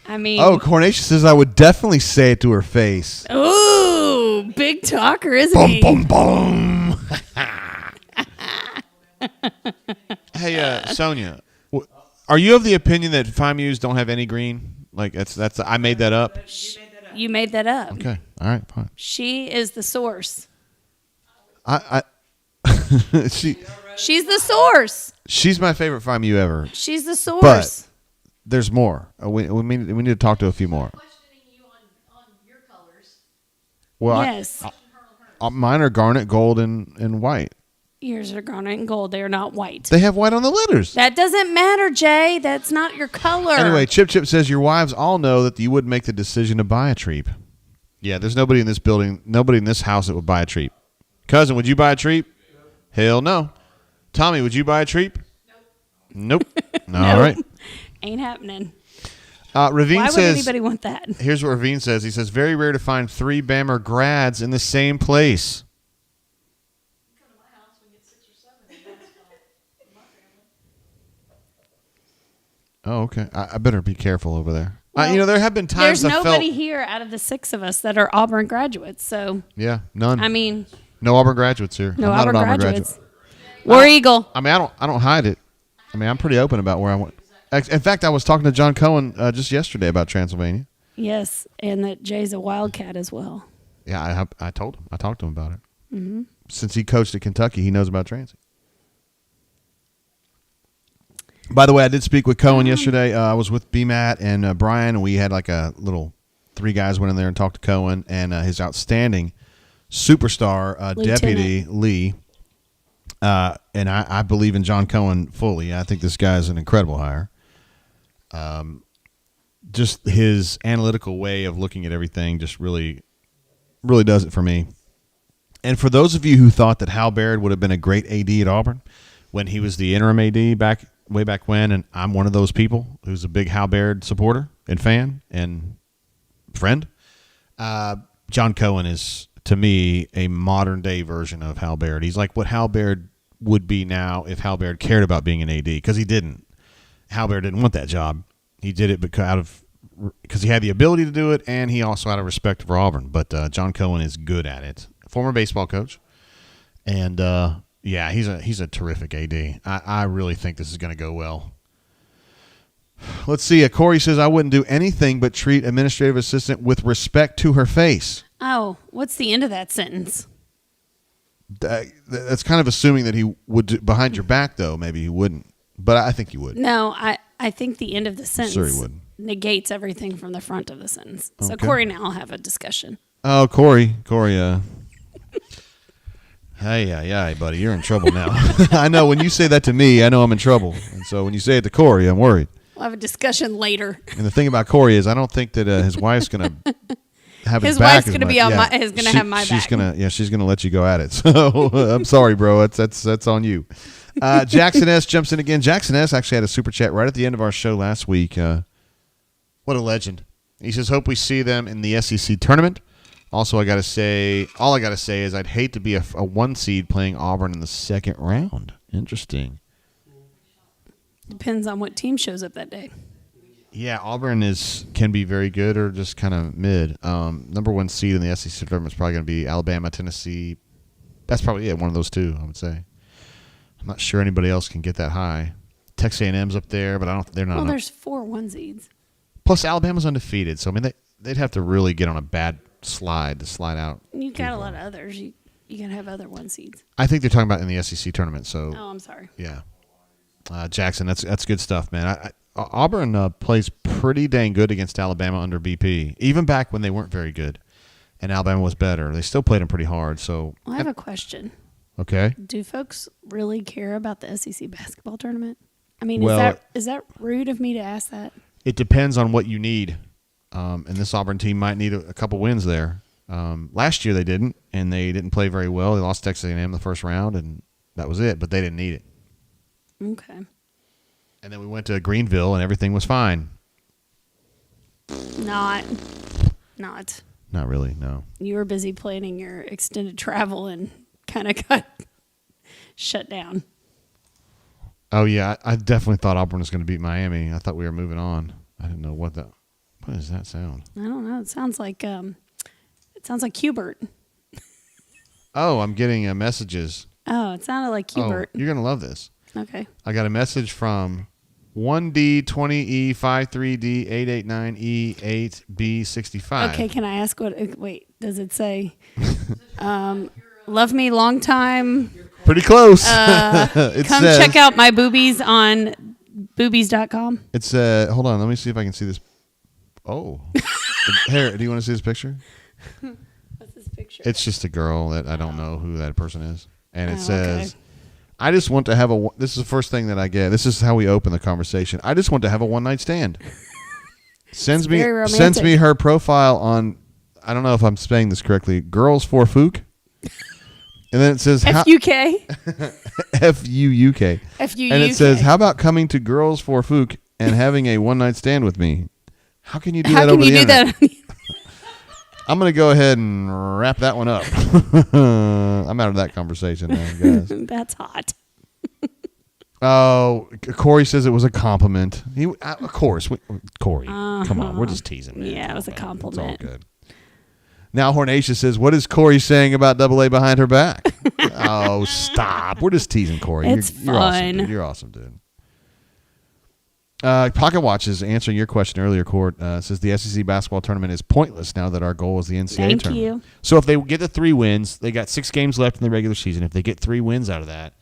I mean. Oh, Hornatius says I would definitely say it to her face. Ooh, big talker, isn't Boom, he? boom, boom. Hey, Sonia, are you of the opinion that FIMUs don't have any green? Like that's I made that up. You made that up. Okay, all right, fine. She is the source. She's the source. She's my favorite FIMU ever. She's the source. But there's more. We need to talk to a few more. Questioning you on your colors. Well, yes. Mine are garnet, gold, and white. Yours are garnet and gold. They are not white. They have white on the letters. That doesn't matter, Jay. That's not your color. Anyway, Chip says your wives all know that you wouldn't make the decision to buy a treep. Yeah, there's nobody in this building, nobody in this house that would buy a treep. Cousin, would you buy a treep? Hell no. Tommy, would you buy a treep? Nope. All right. Ain't happening. Ravine Why says, would anybody want that? Here's what Ravine says. He says, very rare to find 3 Bammer grads in the same place. Come to my house, we get 6 or 7 in one spot for my family. Oh, okay. I better be careful over there. Well, there have been times There's I nobody felt, here out of the 6 of us that are Auburn graduates. So, yeah, none. I mean, no Auburn graduates here. no I'm not Auburn an Auburn graduates. graduate. War Eagle. I mean, I don't hide it. I mean, I'm pretty open about where I went. In fact, I was talking to John Cohen just yesterday about Transylvania. Yes, and that Jay's a Wildcat as well. Yeah, I told him. I talked to him about it. Mm-hmm. Since he coached at Kentucky, he knows about Transy. By the way, I did speak with Cohen yesterday. I was with BMAT and Brian, and we had like a little 3 guys went in there and talked to Cohen and his outstanding superstar deputy, Lee. And I believe in John Cohen fully. I think this guy is an incredible hire. Just his analytical way of looking at everything just really, really does it for me. And for those of you who thought that Hal Baird would have been a great AD at Auburn when he was the interim AD way back when, and I'm one of those people who's a big Hal Baird supporter and fan and friend, John Cohen is, to me, a modern-day version of Hal Baird. He's like what Hal Baird would be now if Hal Baird cared about being an AD, because he didn't. Hal Baird didn't want that job. He did it because he had the ability to do it, and he also had a respect for Auburn. But John Cohen is good at it. Former baseball coach. And, yeah, he's a terrific AD. I really think this is going to go well. Let's see. Corey says, I wouldn't do anything but treat administrative assistant with respect to her face. Oh, what's the end of that sentence? That's kind of assuming that he would do, behind your back, though. Maybe he wouldn't. But I think he would. No, I think the end of the sentence Sure he would. negates everything from the front of the sentence. So Okay. Corey and I will have a discussion. Oh, Corey. Hey, buddy, you're in trouble now. I know when you say that to me, I know I'm in trouble. And so when you say it to Corey, I'm worried. We'll have a discussion later. And the thing about Corey is I don't think that his wife's going to have his His back. wife's as gonna much. be on my- is gonna have my she's back. She's gonna let you go at it. So I'm sorry, bro. That's on you. Jackson S jumps in again. Jackson S actually had a super chat right at the end of our show last week. What a legend. He says, hope we see them in the SEC tournament. Also, all I got to say is I'd hate to be a 1 seed playing Auburn in the second round. Interesting. Depends on what team shows up that day. Yeah, Auburn can be very good or just kind of mid. Number 1 seed in the SEC tournament is probably going to be Alabama, Tennessee. That's probably one of those 2, I would say. I'm not sure anybody else can get that high. Texas A&M's up there, but they're not. Well, there's 4 1 seeds. Plus, Alabama's undefeated, so I mean they'd have to really get on a bad slide to slide out. You got a lot of others. You can have other 1 seeds. I think they're talking about in the SEC tournament. So. Oh, I'm sorry. Yeah. Jackson, that's good stuff, man. Auburn plays pretty dang good against Alabama under BP, even back when they weren't very good, and Alabama was better. They still played them pretty hard. So Well, I have a question. Okay. Do folks really care about the SEC basketball tournament? I mean, Well, is that rude of me to ask that? It depends on what you need. And this Auburn team might need a couple wins there. Last year they didn't, and they didn't play very well. They lost Texas A&M the first round, and that was it. But they didn't need it. Okay. And then we went to Greenville, and everything was fine. Not. Not really, no. You were busy planning your extended travel and kind of got shut down. Oh, yeah, I definitely thought Auburn was going to beat Miami. I thought we were moving on. I didn't know what does that sound? I don't know. It sounds like Hubert. Oh, I'm getting messages. Oh, it sounded like Hubert. Oh, you're going to love this. Okay. I got a message from 1D20E539E889E8B65. Okay, can I ask wait, does it say, love me long time, Pretty close. come check out my boobies on boobies.com? It's hold on, let me see if I can see this. Oh. Here, do you want to see this picture? What's this picture? It's just a girl that I don't know who that person is. And it Oh, says, okay. I just want to have this is the first thing that I get. This is how we open the conversation. I just want to have a one-night stand. Sends very me her profile on, I don't know if I'm saying this correctly, Girls for Fook. And then it says F-U-K? F-U-U-K. F-U-U-K. And it says, how about coming to Girls for Fook and having a one-night stand with me? How can you do that over the internet? How can you do that? I'm going to go ahead and wrap that one up. I'm out of that conversation now, guys. That's hot. Oh, Corey says it was a compliment. Of course. Corey, come on. We're just teasing, man. Yeah, Come it was on, a man. compliment. It's all good. Now Hornacia says, what is Corey saying about AA behind her back? Oh, stop. We're just teasing Corey. It's You're awesome, fun. dude. You're awesome, dude. Pocket Watch is answering your question earlier, Court. Says the SEC basketball tournament is pointless now that our goal is the NCAA Thank tournament. you. So if they get the 3 wins, they got 6 games left in the regular season. If they get 3 wins out of that,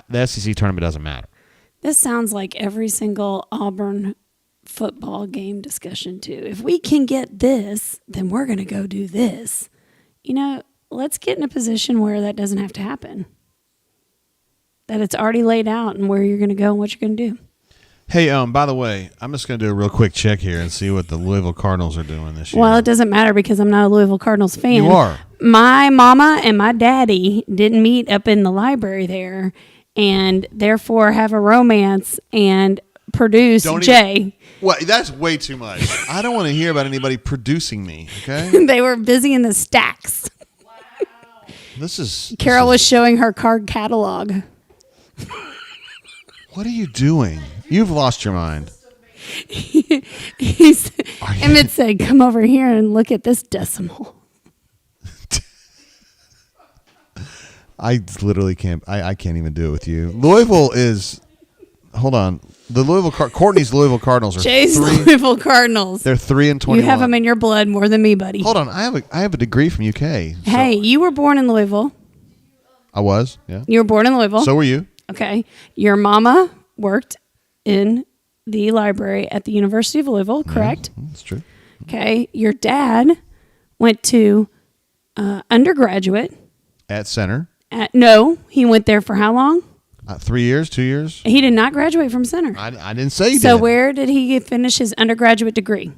the SEC tournament doesn't matter. This sounds like every single Auburn football game discussion, too. If we can get this, then we're going to go do this. You know, let's get in a position where that doesn't have to happen. That it's already laid out and where you're going to go and what you're going to do. Hey, by the way, I'm just going to do a real quick check here and see what the Louisville Cardinals are doing this year. Well, it doesn't matter because I'm not a Louisville Cardinals fan. You are. My mama and my daddy didn't meet up in the library there and therefore have a romance and produce Jay. Well, that's way too much. I don't want to hear about anybody producing me, okay? They were busy in the stacks. Carol was showing her card catalog. What are you doing? You've lost your mind. Emmett said, come over here and look at this decimal. I literally can't. I can't even do it with you. Louisville is. Hold on. The Courtney's Louisville Cardinals are Jay's Louisville Cardinals. They're 3-21. You have them in your blood more than me, buddy. Hold on. I have a degree from UK. Hey, you were born in Louisville. I was. Yeah. You were born in Louisville. So were you. Okay. Your mama worked in the library at the University of Louisville, correct? Yeah, that's true. Okay. Your dad went to undergraduate. At Center. No, he went there for how long? 3 years, 2 years. He did not graduate from Center. I didn't say he did. So where did he finish his undergraduate degree?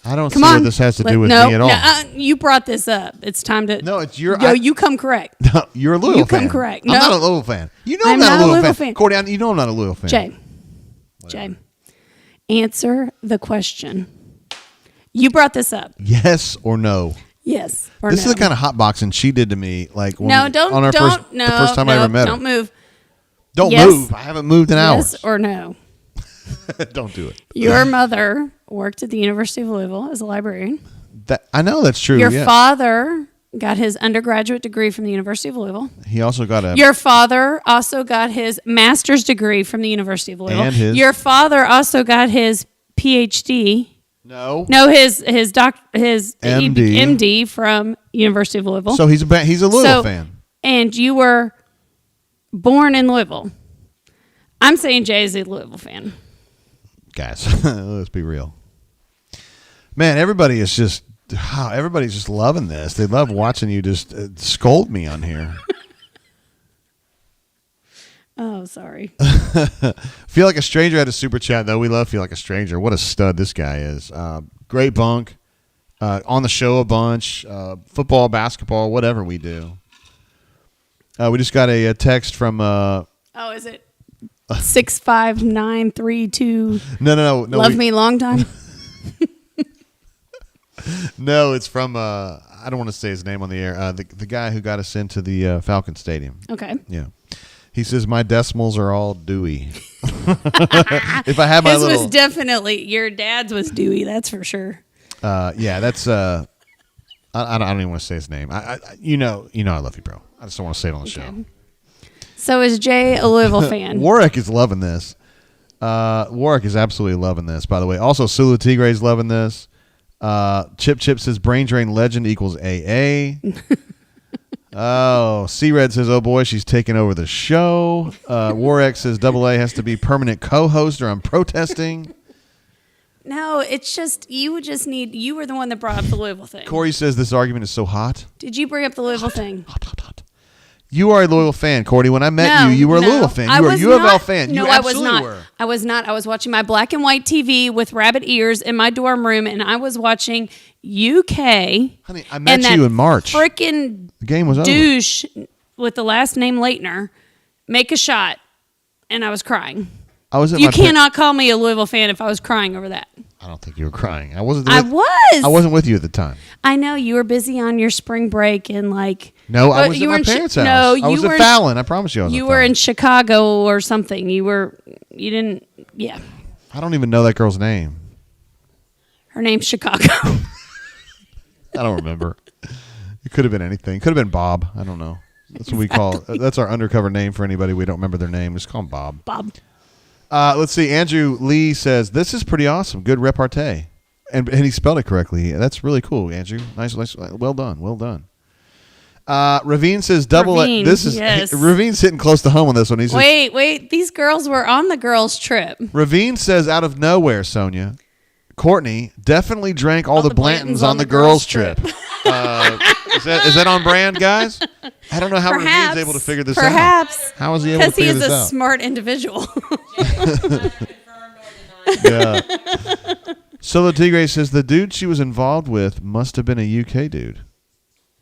I don't see what this has to do with me at all. You brought this up. It's time to. No, it's your. No, you come correct. No, you're a Louisville You fan. come correct. I'm No. not a Louisville fan. You know I'm not a Louisville fan. Corey, you know I'm not a Louisville fan. Jay, answer the question. You brought this up. Yes or no? Yes or This no. is the kind of hot boxing she did to me. Like when No, don't. on our don't. first, No, the first time I ever met her. Don't move. Don't Yes. move. I haven't moved in hours. Yes or no? Don't do it. Your mother worked at the University of Louisville as a librarian. I know that's true. Your yes. father got his undergraduate degree from the University of Louisville. He also got a. Your father also got his master's degree from the University of Louisville. And his- Your father also got his PhD. No. No, his MD. MD from University of Louisville. So he's a Louisville fan. And you were born in Louisville. I'm saying Jay is a Louisville fan. Guys, let's be real. Man, everybody's just loving this. They love watching you just scold me on here. Oh, sorry. Feel Like a Stranger had a super chat, though. We love Feel Like a Stranger. What a stud this guy is. Great bunk. On the show a bunch. Football, basketball, whatever we do. We just got a text from... Oh, is it 65932? No. Love me long time? No, it's from... I don't want to say his name on the air. The guy who got us into the Falcon Stadium. Okay. Yeah. He says, my decimals are all Dewey. If I had my His little... was definitely... Your dad's was Dewey, that's for sure. Yeah, that's... I don't even want to say his name. You know I love you, bro. I just don't want to say it on the show. So is Jay a Louisville fan? Warwick is loving this. Warwick is absolutely loving this, by the way. Also, Sulu Tigre is loving this. Chip says brain drain legend equals AA. Oh, C-Red says, oh boy, she's taking over the show. Warwick says double A has to be permanent co-host or I'm protesting. No, it's just, you were the one that brought up the Louisville thing. Corey says this argument is so hot. Did you bring up the Louisville thing? Hot. You are a Louisville fan, Cordy. When I met you were a Louisville fan. You were a U of L fan. No, you absolutely were. I was not. I was watching my black and white TV with rabbit ears in my dorm room, and I was watching UK. Honey, I met you in March. Freaking the game was over. Douche with the last name Leitner make a shot, and I was crying. You cannot call me a Louisville fan if I was crying over that. I don't think you were crying. I wasn't with you at the time. I know you were busy on your spring break and like. No, I was at my parents' house. No, I was at Fallon. I promise you, I was. You were in Chicago or something. You didn't. Yeah. I don't even know that girl's name. Her name's Chicago. I don't remember. It could have been anything. Could have been Bob. I don't know. That's what we call. That's our undercover name for anybody we don't remember their name. Just call him Bob. Bob. Let's see. Andrew Lee says, this is pretty awesome. Good repartee. And he spelled it correctly. That's really cool, Andrew. Nice. Well done. Ravine says Ravine, Ravine's hitting close to home on this one. He says, wait. These girls were on the girls' trip. Ravine says, out of nowhere, Sonia, Courtney definitely drank all the Blantons on the girls' trip. Is that on brand, guys? I don't know how Ravine's able to figure this out. Perhaps. How is he able to figure this out? Because he is a smart individual. Yeah. Solo Tigre says the dude she was involved with must have been a UK dude.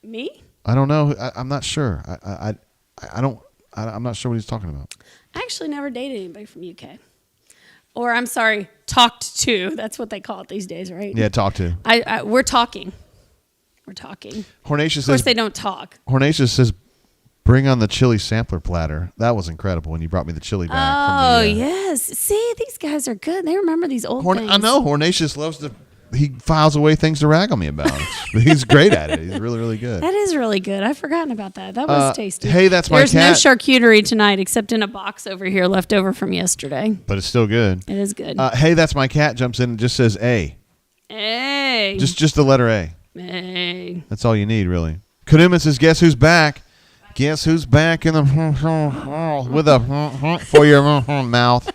Me? I don't know. I'm not sure. I'm not sure what he's talking about. I actually never dated anybody from UK. Or I'm sorry, talked to. That's what they call it these days, right? Yeah, talk to. We're talking. We're talking. Hornatius of course says, they don't talk. Hornatius says, bring on the chili sampler platter. That was incredible when you brought me the chili back. Oh, yes. See, these guys are good. They remember these old things. I know. Hornatius loves to... He files away things to rag on me about. He's great at it. He's really, really good. That is really good. I've forgotten about that. That was tasty. Hey, that's my cat. There's no charcuterie tonight except in a box over here left over from yesterday. But it's still good. It is good. Hey, that's my cat jumps in and just says A. Hey. Just the letter A. Hey. That's all you need, really. Kanuman says, guess who's back? Guess who's back in the with a for your mouth.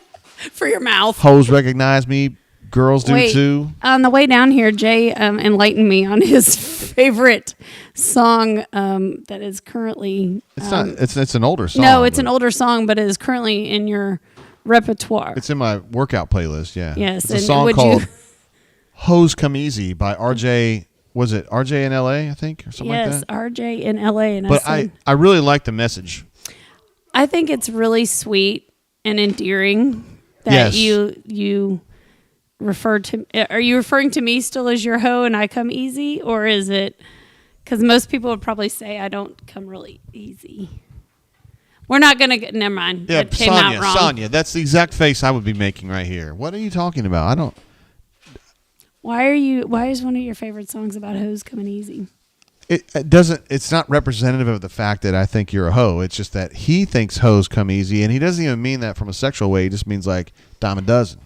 For your mouth. Hoes recognize me. Girls do too. On the way down here, Jay enlightened me on his favorite song that is currently. It's not. It's an older song. No, it's an older song, but it is currently in your repertoire. It's in my workout playlist. Yeah. Yes, it's a song called "Hoes Come Easy" by RJ. Was it RJ in LA? I think or something like that. Yes, RJ in LA. And but I really like the message. I think it's really sweet and endearing that you. Are you referring to me still as your hoe and I come easy, or is it because most people would probably say I don't come really easy? We're not gonna get. Never mind. Yeah, it came out wrong. Sonia, that's the exact face I would be making right here. What are you talking about? I don't. Why is one of your favorite songs about hoes coming easy? It doesn't. It's not representative of the fact that I think you're a hoe. It's just that he thinks hoes come easy, and he doesn't even mean that from a sexual way. He just means like dime a dozen.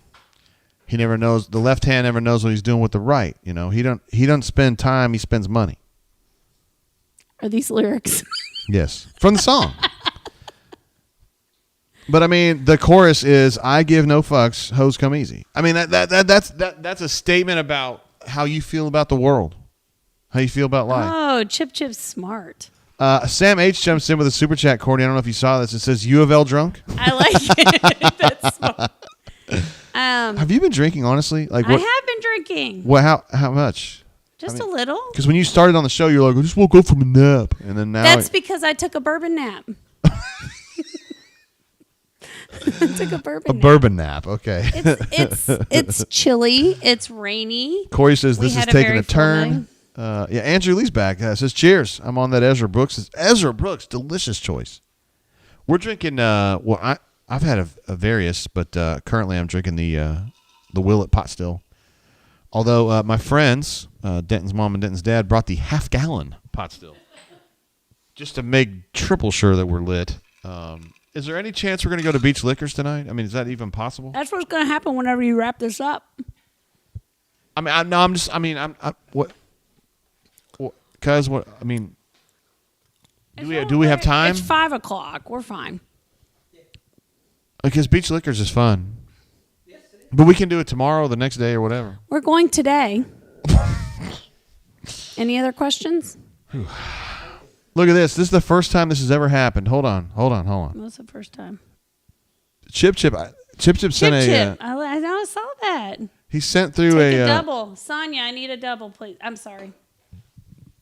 He never knows. The left hand never knows what he's doing with the right. You know, he doesn't spend time. He spends money. Are these lyrics? Yes, from the song. But I mean, the chorus is "I give no fucks, hoes come easy." I mean, that's a statement about how you feel about the world, how you feel about life. Oh, Chip's smart. Sam H jumps in with a super chat, Courtney. I don't know if you saw this. It says U of L drunk. I like it. That's smart. Have you been drinking, honestly? Like I what? have been drinking. What? How much? Just a little. Because when you started on the show, you're like, I just woke up from a nap, and then now That's because I took a bourbon nap. I took a bourbon nap. Okay. It's chilly. It's rainy. Corey says We this is had a taking very a full turn. Yeah, Andrew Lee's back. Says cheers. I'm on that Ezra Brooks. Ezra Brooks, delicious choice. We're drinking. Well, I've had a various, but currently I'm drinking the Willet Pot Still. Although my friends, Denton's mom and Denton's dad, brought the half-gallon Pot Still, just to make triple sure that we're lit. Is there any chance we're going to go to Beach Liquors tonight? I mean, is that even possible? That's what's going to happen whenever you wrap this up. I mean, what? Cuz what? I mean, do we have time? It's 5 o'clock. We're fine. Because Beach Liquors is fun. But we can do it tomorrow, the next day, or whatever. We're going today. Any other questions? Look at this. This is the first time this has ever happened. Hold on. What's the first time? Chip sent Chip. I know I saw that. He sent through Take a a double. Sonia, I need a double, please. I'm sorry.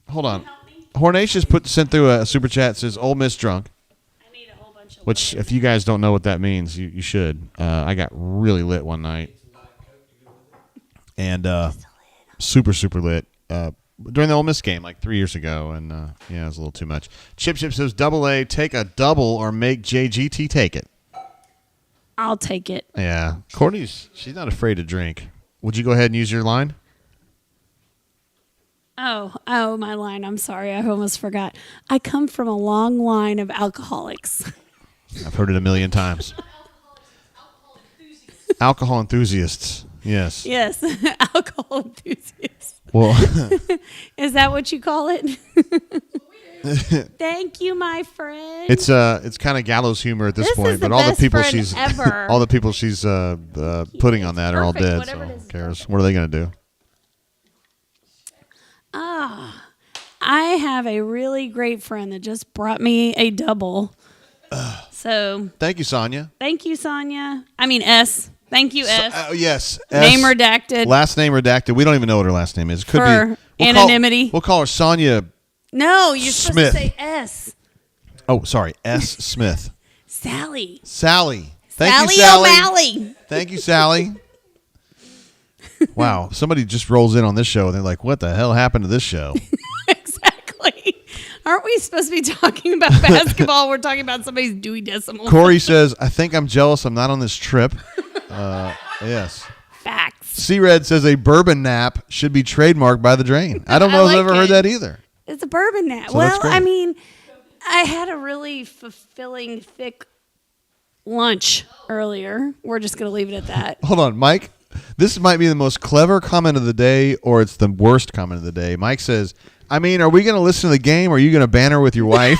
Hold on. Hornatius sent through a super chat. Says Ole Miss drunk. I need a whole bunch of Which, if you guys don't know what that means, you should. I got really lit one night, and super lit during the Ole Miss game like 3 years ago, and yeah, it was a little too much. Chip says double A, take a double or make JGT take it. I'll take it. Yeah, she's not afraid to drink. Would you go ahead and use your line? Oh, my line. I'm sorry. I almost forgot. I come from a long line of alcoholics. I've heard it a million times. Alcohol enthusiasts. Yes. Yes, alcohol enthusiasts. Well, Is that what you call it? Thank you, my friend. it's kind of gallows humor at this point, is the but all the best people friend she's ever. all the people she's putting on that are all perfect, dead. whatever So it is. who cares? What are they going to do? I have a really great friend that just brought me a double. So Thank you, Sonia. thank you, Sonia. I mean, S. Thank you, S. Yes. Name S, redacted. last name redacted. We don't even know what her last name is. Could For be anonymity. We'll call her Sonia. No, you're Smith. supposed to say S. Oh, sorry, S. Smith. Sally. Sally. Thank Sally you, Sally. O'Malley. Thank you, Sally. Wow, somebody just rolls in on this show and they're like, "What the hell happened to this show?" Exactly. Aren't we supposed to be talking about basketball? We're talking about somebody's Dewey Decimal. Corey says, "I think I'm jealous. I'm not on this trip." Yes. Facts. C-Red says a bourbon nap should be trademarked by the Drain. I don't know if I've ever heard that either. It's a bourbon nap. So that's Well, great. I mean, I had a really fulfilling, thick lunch earlier. We're just going to leave it at that. Hold on, Mike. This might be the most clever comment of the day, or it's the worst comment of the day. Mike says, I mean, are we going to listen to the game, or are you going to banter with your wife?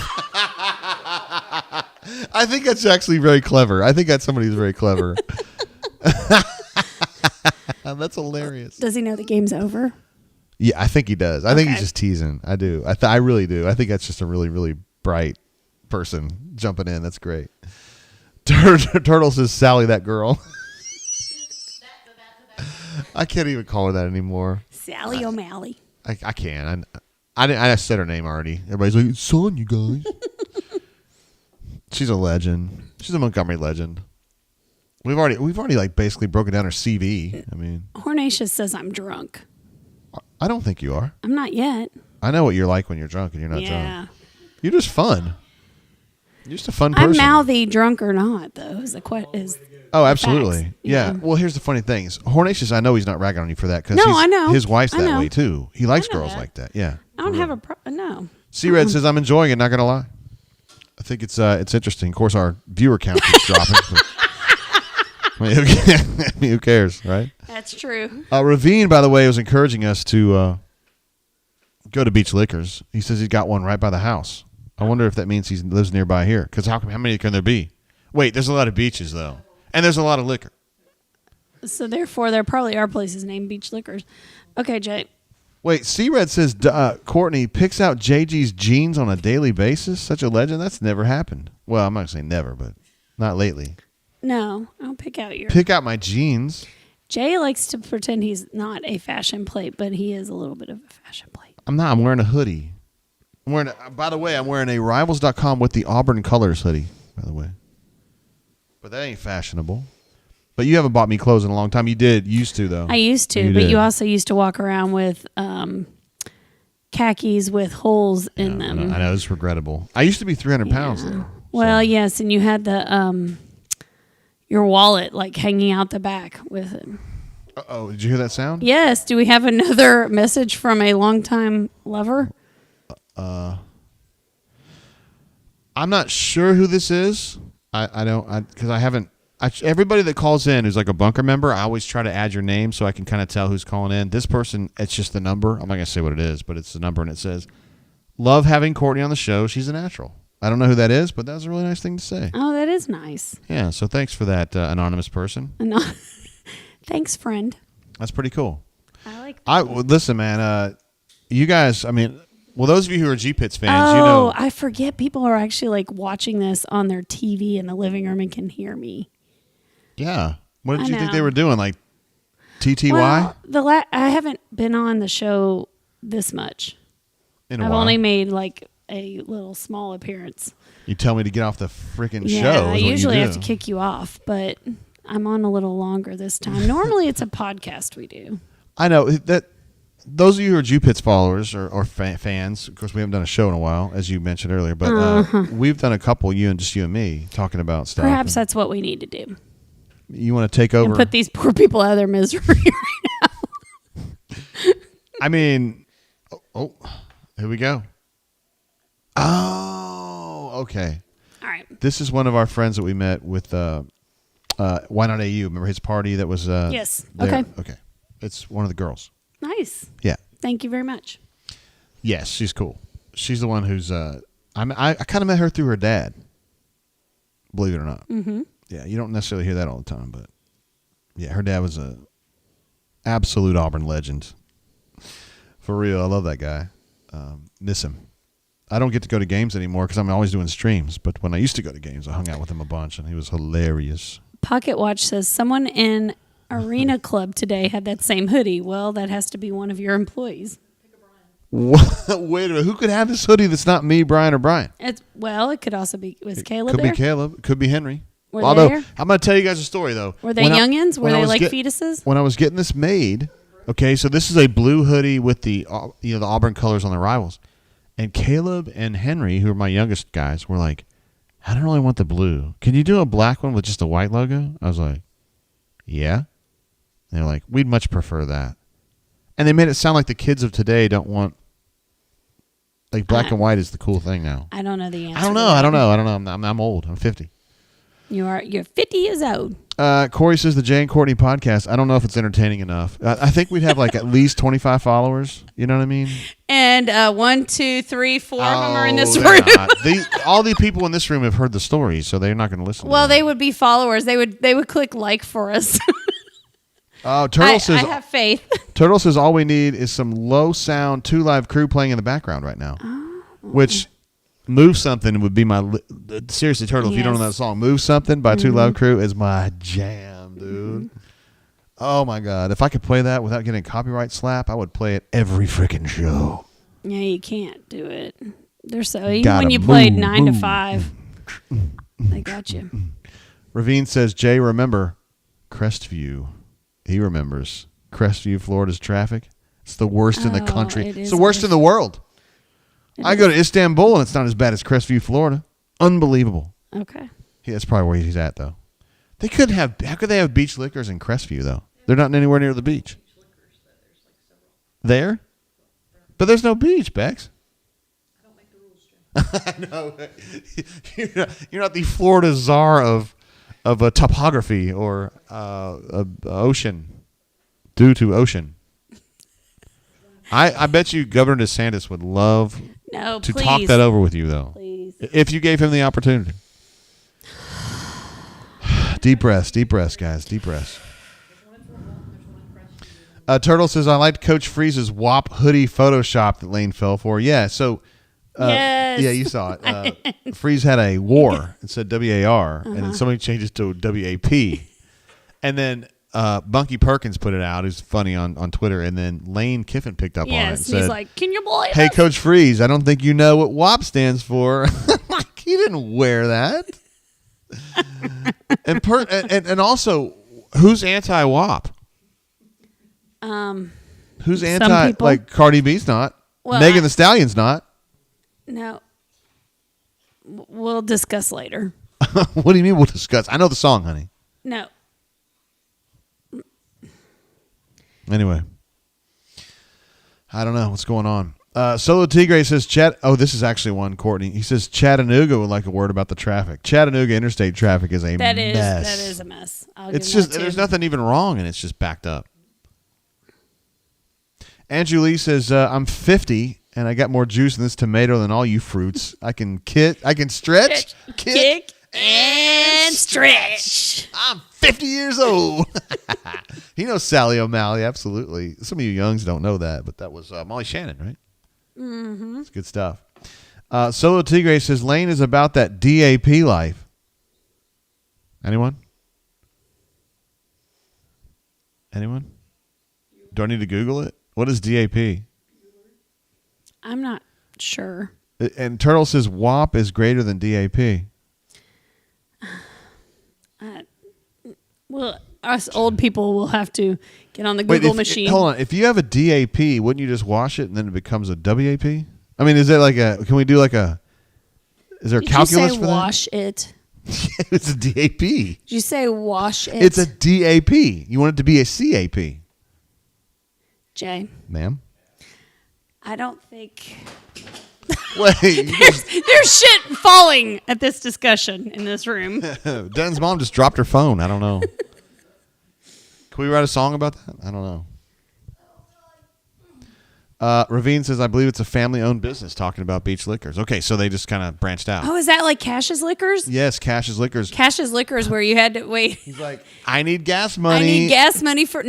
I think that's actually very clever. I think that's somebody who's very clever. That's hilarious. Does he know the game's over? Yeah, I think he does. I think he's Okay. just teasing. I do. I really do. I think that's just a really, really bright person jumping in. That's great. Turtle says, Sally, that girl. I can't even call her that anymore. Sally O'Malley. I can't. I said her name already. Everybody's like, it's on, you guys. She's a legend. She's a Montgomery legend. We've already like basically broken down her CV. I mean, Hornatius says I'm drunk. I don't think you are. I'm not yet. I know what you're like when you're drunk and you're not drunk. You're just fun. You're just a fun person. I'm mouthy, drunk or not, though. Oh, absolutely. Facts. Yeah. Yeah. Well, here's the funny thing. Hornatius, I know he's not ragging on you for that because No, I know. his wife's I that know. way too. He likes I know girls that. like that. Yeah. I don't have a no. C-Red says, I'm enjoying it, not going to lie. I think it's interesting. Of course, our viewer count keeps dropping. I mean, who cares, right? That's true. Ravine, by the way, was encouraging us to go to Beach Liquors. He says he's got one right by the house. I wonder if that means he lives nearby here. Because how many can there be? Wait, there's a lot of beaches, though. And there's a lot of liquor. So therefore, there probably are places named Beach Liquors. Okay, Jay. Wait, C-Red says Courtney picks out JG's jeans on a daily basis. Such a legend. That's never happened. Well, I'm not going to say never, but not lately. No, I'll pick out your. Pick out my jeans. Jay likes to pretend he's not a fashion plate, but he is a little bit of a fashion plate. I'm not. I'm wearing a hoodie. By the way, I'm wearing a Rivals.com with the Auburn Colors hoodie, by the way. But that ain't fashionable. But you haven't bought me clothes in a long time. You used to, though. I used to, but you also used to walk around with khakis with holes in them. I know, it's regrettable. I used to be 300 pounds, though. Well, yes, and you had the your wallet like hanging out the back with it. Uh-oh, did you hear that sound? Yes. Do we have another message from a longtime lover? I'm not sure who this is. I don't, because I haven't. Everybody that calls in who's like a bunker member, I always try to add your name so I can kind of tell who's calling in. This person, it's just the number. I'm not going to say what it is, but it's the number, and it says, "Love having Courtney on the show. She's a natural." I don't know who that is, but that was a really nice thing to say. Oh, that is nice. Yeah, so thanks for that, anonymous person. Thanks, friend. That's pretty cool. I like that. Listen, man, you guys, I mean, well, those of you who are G-Pits fans, Oh, you know. I forget people are actually like watching this on their TV in the living room and can hear me. Yeah. What did I you think know. they were doing? Like TTY? Well, I haven't been on the show this much. In a I've while. only made like a little small appearance. You tell me to get off the freaking Yeah, show. I usually have to kick you off, but I'm on a little longer this time. Normally, it's a podcast we do. I know that those of you who are G-Pits followers or fans, of course, we haven't done a show in a while, as you mentioned earlier, but we've done a couple, you and me, talking about stuff. Perhaps that's what we need to do. You want to take over? And put these poor people out of their misery right now. I mean, oh, here we go. Oh, okay. All right. This is one of our friends that we met with Why Not AU. Remember his party that was Yes. there? Okay. Okay. It's one of the girls. Nice. Yeah. Thank you very much. Yes, she's cool. She's the one who's I kind of met her through her dad. Believe it or not. Mm-hmm. Yeah, you don't necessarily hear that all the time, but yeah, her dad was a absolute Auburn legend. For real, I love that guy. Miss him. I don't get to go to games anymore because I'm always doing streams. But when I used to go to games, I hung out with him a bunch, and he was hilarious. Pocket Watch says someone in Arena Club today had that same hoodie. Well, that has to be one of your employees. What? Wait a minute. Who could have this hoodie that's not me, Brian, or Brian? It could also be. Was Caleb Could there? be Caleb. Could be Henry. Were Although, they there? I'm going to tell you guys a story, though. Were they When youngins? Were when I they was like fetuses? When I was getting this made, okay, so this is a blue hoodie with the the Auburn colors on the Rivals. And Caleb and Henry, who are my youngest guys, were like, I don't really want the blue. Can you do a black one with just a white logo? I was like, yeah. And they're like, we'd much prefer that. And they made it sound like the kids of today don't want, like black and white is the cool thing now. I don't know the answer. I don't know. I'm old. I'm 50. You're 50 years old. Corey says the Jay and Courtney podcast. I don't know if it's entertaining enough. I think we'd have like at least 25 followers. You know what I mean? And 1, 2, 3, 4 of them are in this they're room. not. All the people in this room have heard the story, so they're not going to listen. Well, to they would be followers. They would click like for us. Turtle says. I have faith. Turtle says all we need is some low sound 2 Live Crew playing in the background right now, which. Move Something would be my seriously, Turtle. If you don't know that song, Move Something by 2 Live Crew is my jam, dude. Oh my god, if I could play that without getting a copyright slap, I would play it every freaking show. Yeah, you can't do it. They're so even Gotta when you played move, 9 to move. 5, they got you. Ravine says, Jay, remember Crestview. He remembers Crestview, Florida's traffic. It's the worst in the country. It It's is the worst in the world. I go to Istanbul and it's not as bad as Crestview, Florida. Unbelievable. Okay. Yeah, that's probably where he's at, though. They could have. How could they have beach liquors in Crestview, though? They're not anywhere near the beach. There, but there's no beach, Bex. I know. You're not the Florida czar of topography or ocean due to ocean. I bet you Governor DeSantis would love to talk that over with you, though. Please. If you gave him the opportunity. Deep breaths, guys. Deep breaths. Turtle says, I liked Coach Freeze's WAP hoodie Photoshop that Lane fell for. Yeah, so... Yes. Yeah, you saw it. Freeze had a war. It said WAR, and then somebody changed it to WAP. And then Bunky Perkins put it out. Who's funny on Twitter. And then Lane Kiffin picked up on it and said, he's like, can you believe hey, it? Coach Freeze, I don't think you know what WAP stands for. Like, he didn't wear that. and also, who's anti-WAP? Who's anti? people. Like Cardi B's not. Well, Megan Thee Stallion's not. No. We'll discuss later. What do you mean we'll discuss? I know the song, honey. No. Anyway, I don't know what's going on. Solo Tigre says, this is actually one, Courtney. He says, Chattanooga would like a word about the traffic. Chattanooga interstate traffic is a mess. That is a mess. It's just, there's nothing even wrong, and it's just backed up. Andrew Lee says, I'm 50, and I got more juice in this tomato than all you fruits. I can stretch, kick, and stretch. I'm 50 years old. He knows Sally O'Malley, absolutely. Some of you youngs don't know that, but that was Molly Shannon, right? Mm-hmm. It's good stuff. Solo Tigre says, Lane is about that DAP life. Anyone? Do I need to Google it? What is DAP? I'm not sure. And Turtle says WAP is greater than DAP. Well, us old people will have to get on the Google machine. Hold on. If you have a DAP, wouldn't you just wash it and then it becomes a WAP? I mean, is there can we do is there a calculus for that? Wash it? It's a DAP. Did you say wash it? It's a DAP. You want it to be a CAP. Jay. Ma'am? I don't think... Wait. There's shit falling at this discussion in this room. Den's mom just dropped her phone. I don't know. Can we write a song about that? I don't know. Ravine says, I believe it's a family-owned business talking about Beach Liquors. Okay, so they just kind of branched out. Oh, is that like Cash's Liquors? Yes, Cash's Liquors. Cash's Liquors, where you had to wait. He's like, I need gas money. I need gas money for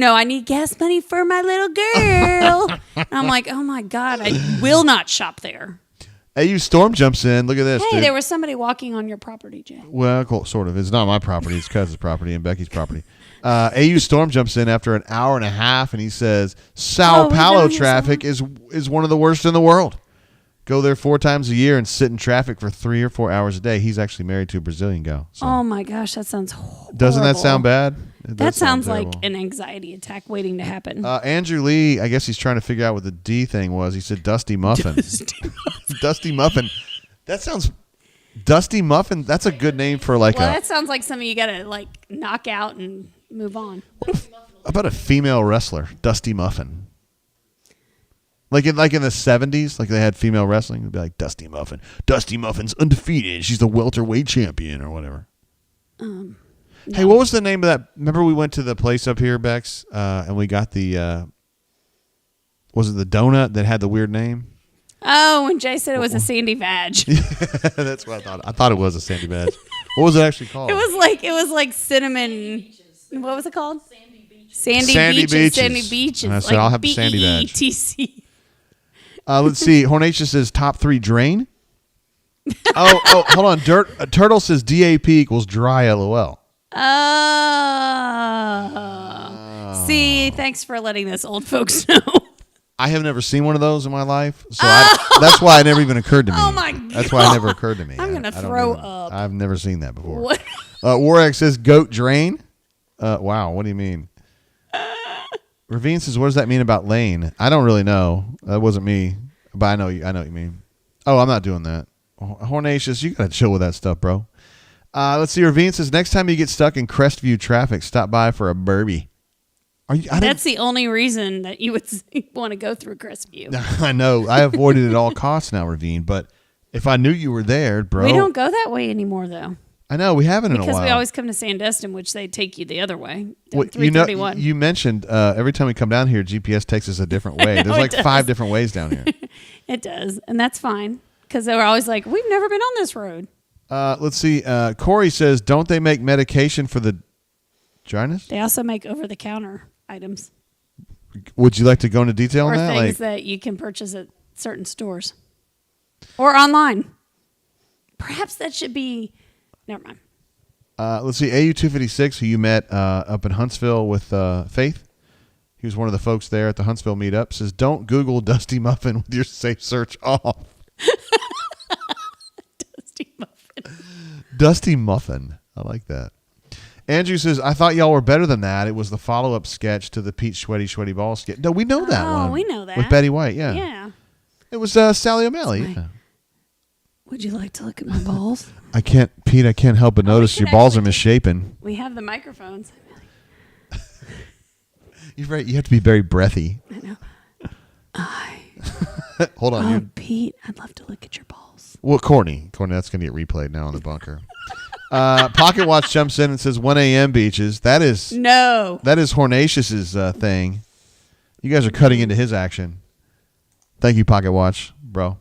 my little girl. And I'm like, oh my God, I will not shop there. AU Storm jumps in. Look at this. Hey, dude. there was somebody walking on your property, Jay. Well, cool, sort of. It's not my property. It's Cuz's property and Becky's property. AU Storm jumps in after an hour and a half, and he says, Sao Paulo traffic is one of the worst in the world. Go there 4 times a year and sit in traffic for 3 or 4 hours a day. He's actually married to a Brazilian gal. So. Oh, my gosh, that sounds horrible. Doesn't that sound bad? That sounds like an anxiety attack waiting to happen. Andrew Lee, I guess he's trying to figure out what the D thing was. He said Dusty Muffin. Dusty Muffin. That sounds... Dusty Muffin, that's a good name for that sounds like something you got to knock out and move on. How about a female wrestler, Dusty Muffin? Like in the 70s, like they had female wrestling, it'd be like Dusty Muffin. Dusty Muffin's undefeated. She's the welterweight champion or whatever. No. Hey, what was the name of that? Remember we went to the place up here, Bex, and we got the was it the donut that had the weird name? Oh, when Jay said it was a sandy vag. That's what I thought. I thought it was a sandy vag. What was it actually called? It was like cinnamon. What was it called? Sandy Beach. Sandy beaches. And I said, I'll have the sandy vag. BETC. Let's see. Hornacia says top 3 drain. Oh, hold on. Turtle says DAP equals dry LOL. Oh. See, thanks for letting this old folks know. I have never seen one of those in my life, so that's why it never even occurred to me. Oh my God. That's why it never occurred to me. I'm gonna throw up. I've never seen that before. What? Warwick says goat drain. Wow, what do you mean? Ravine says, what does that mean about Lane? I don't really know. That wasn't me, but I know what you mean. Oh, I'm not doing that. Hornacious, you gotta chill with that stuff, bro. Let's see. Ravine says, next time you get stuck in Crestview traffic, stop by for a Burby. That's the only reason that you would want to go through Crestview. I know. I avoided it at all costs now, Ravine. But if I knew you were there, bro. We don't go that way anymore, though. I know. We haven't in a while. Because we always come to Sandestin, which they take you the other way. Well, 331. You mentioned every time we come down here, GPS takes us a different way. There's like 5 different ways down here. It does. And that's fine. Because they were always like, we've never been on this road. Let's see. Corey says, don't they make medication for the dryness? They also make over-the-counter items. Would you like to go into detail or on that? things that you can purchase at certain stores or online. Perhaps that should be. Never mind. Let's see. AU256, who you met up in Huntsville with Faith. He was one of the folks there at the Huntsville meetup. Says, don't Google Dusty Muffin with your safe search off. Dusty Muffin. Dusty Muffin. I like that. Andrew says, I thought y'all were better than that. It was the follow-up sketch to the Pete Sweaty Ball sketch. No, we know that one. Oh, we know that. With Betty White, yeah. Yeah. It was Sally O'Malley. Yeah. Would you like to look at my balls? Pete, I can't help but notice can your balls are actually misshapen. We have the microphones. You're right. You have to be very breathy. I know. Hold on. Oh, Pete, I'd love to look at your balls. Well, Courtney, that's going to get replayed now in the bunker. Pocket Watch jumps in and says 1 a.m. beaches. That is Hornatius's thing. You guys are cutting into his action. Thank you, Pocket Watch, bro.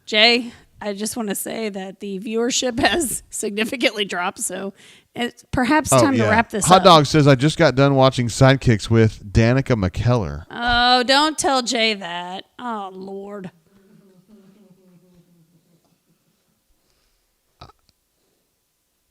Jay, I just want to say that the viewership has significantly dropped, so it's perhaps time to wrap this up. Hot Dog says, I just got done watching Sidekicks with Danica McKellar. Oh, don't tell Jay that. Oh, Lord.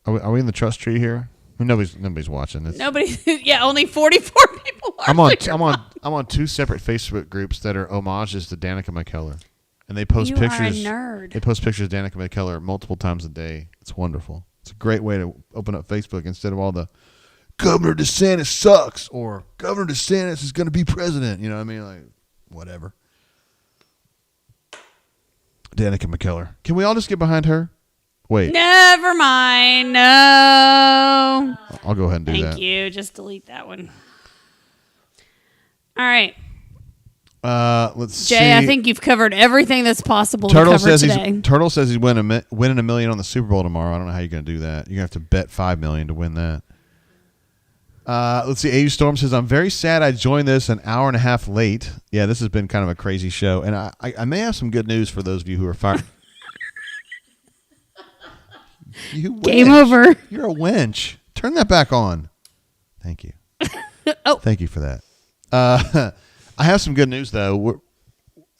Are we in the trust tree here? Nobody's watching. Nobody. Yeah, only 44 people are. I'm on two separate Facebook groups that are homages to Danica McKellar, and they post pictures. You are a nerd. They post pictures of Danica McKellar multiple times a day. It's wonderful. It's a great way to open up Facebook instead of all the Governor DeSantis sucks or Governor DeSantis is going to be president. You know what I mean? Like, whatever. Danica McKellar. Can we all just get behind her? Wait. Never mind. No. I'll go ahead and do that. Thank you. Just delete that one. All right. Let's see. Jay, I think you've covered everything that's possible Turtle to cover says today. Turtle says he's winning $1 million on the Super Bowl tomorrow. I don't know how you're going to do that. You're going to have to bet $5 million to win that. Let's see. AU Storm says, I'm very sad I joined this an hour and a half late. Yeah, this has been kind of a crazy show. And I may have some good news for those of you who are fired. Game over. You're a wench. Turn that back on. Thank you. Oh. Thank you for that. I have some good news, though.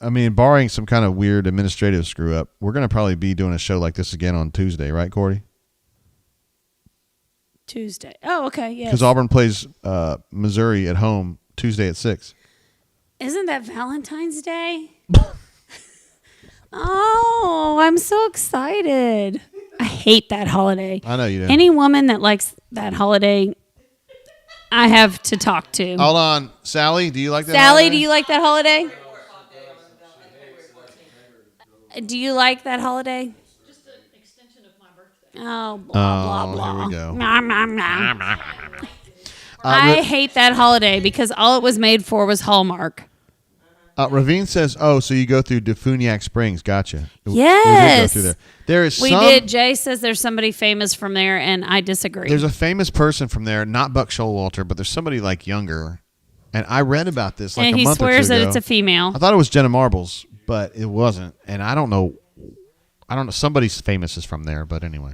Barring some kind of weird administrative screw up, we're going to probably be doing a show like this again on Tuesday, right, Cordy? Tuesday. Oh, okay. Yes. Because Auburn plays Missouri at home Tuesday at 6. Isn't that Valentine's Day? Oh, I'm so excited. I hate that holiday. I know you do. Any woman that likes that holiday, I have to talk to. Hold on. Sally, do you like that Sally, holiday? do you like that holiday? Do you like that holiday? Just an extension of my birthday. Oh, blah, blah, blah. Here we go. Nom, nom, nom. I hate that holiday because all it was made for was Hallmark. Ravine says, oh, so you go through Defuniak Springs. Gotcha. Yes. We did go through there. We did. Jay says there's somebody famous from there, and I disagree. There's a famous person from there, not Buck Showalter, but there's somebody like younger. And I read about this like and a month or two ago. he swears that it's a female. I thought it was Jenna Marbles, but it wasn't. And I don't know. Somebody's famous is from there, but anyway.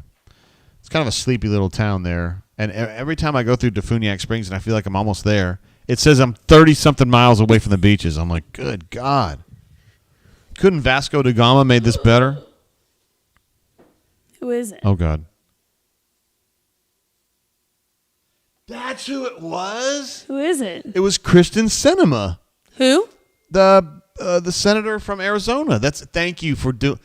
It's kind of a sleepy little town there. And every time I go through Defuniak Springs and I feel like I'm almost there, it says I'm 30-something miles away from the beaches. I'm like, good God. Couldn't Vasco da Gama made this better? Who is it? Oh, God. That's who it was? Who is it? It was Kristen Sinema. Who? The senator from Arizona. Thank you for doing.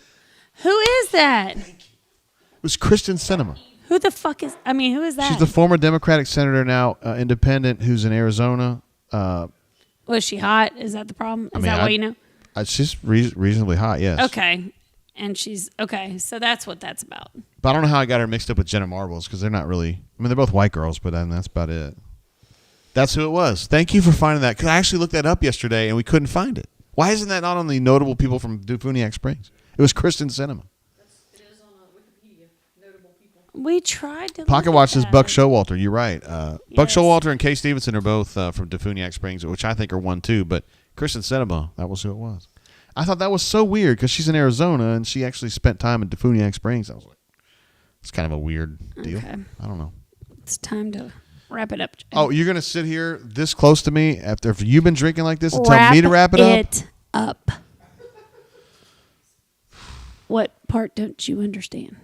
Who is that? It was Kristen Sinema. Who the fuck is? Who is that? She's the former Democratic senator, now independent, who's in Arizona. Was she hot? Is that the problem? Is that why you know? She's reasonably hot, yes. Okay. And she's okay. So that's what that's about. But I don't know how I got her mixed up with Jenna Marbles because they're not really. They're both white girls, but that's about it. That's who it was. Thank you for finding that because I actually looked that up yesterday and we couldn't find it. Why isn't that not on the notable people from Defuniak Springs? It was Kristen Sinema. It is on Wikipedia. Notable people. We tried to. Pocket Watch says Buck Showalter. You're right. Buck Yes. Showalter and Kay Stevenson are both from Defuniak Springs, which I think are one too. But Kristen Sinema, that was who it was. I thought that was so weird because she's in Arizona and she actually spent time in Defuniak Springs. I was like, it's kind of a weird deal. Okay. I don't know. It's time to Wrap it up. Oh, you're gonna sit here this close to me after you've been drinking like this and tell Wrap me to wrap it up? it up. What part don't you understand?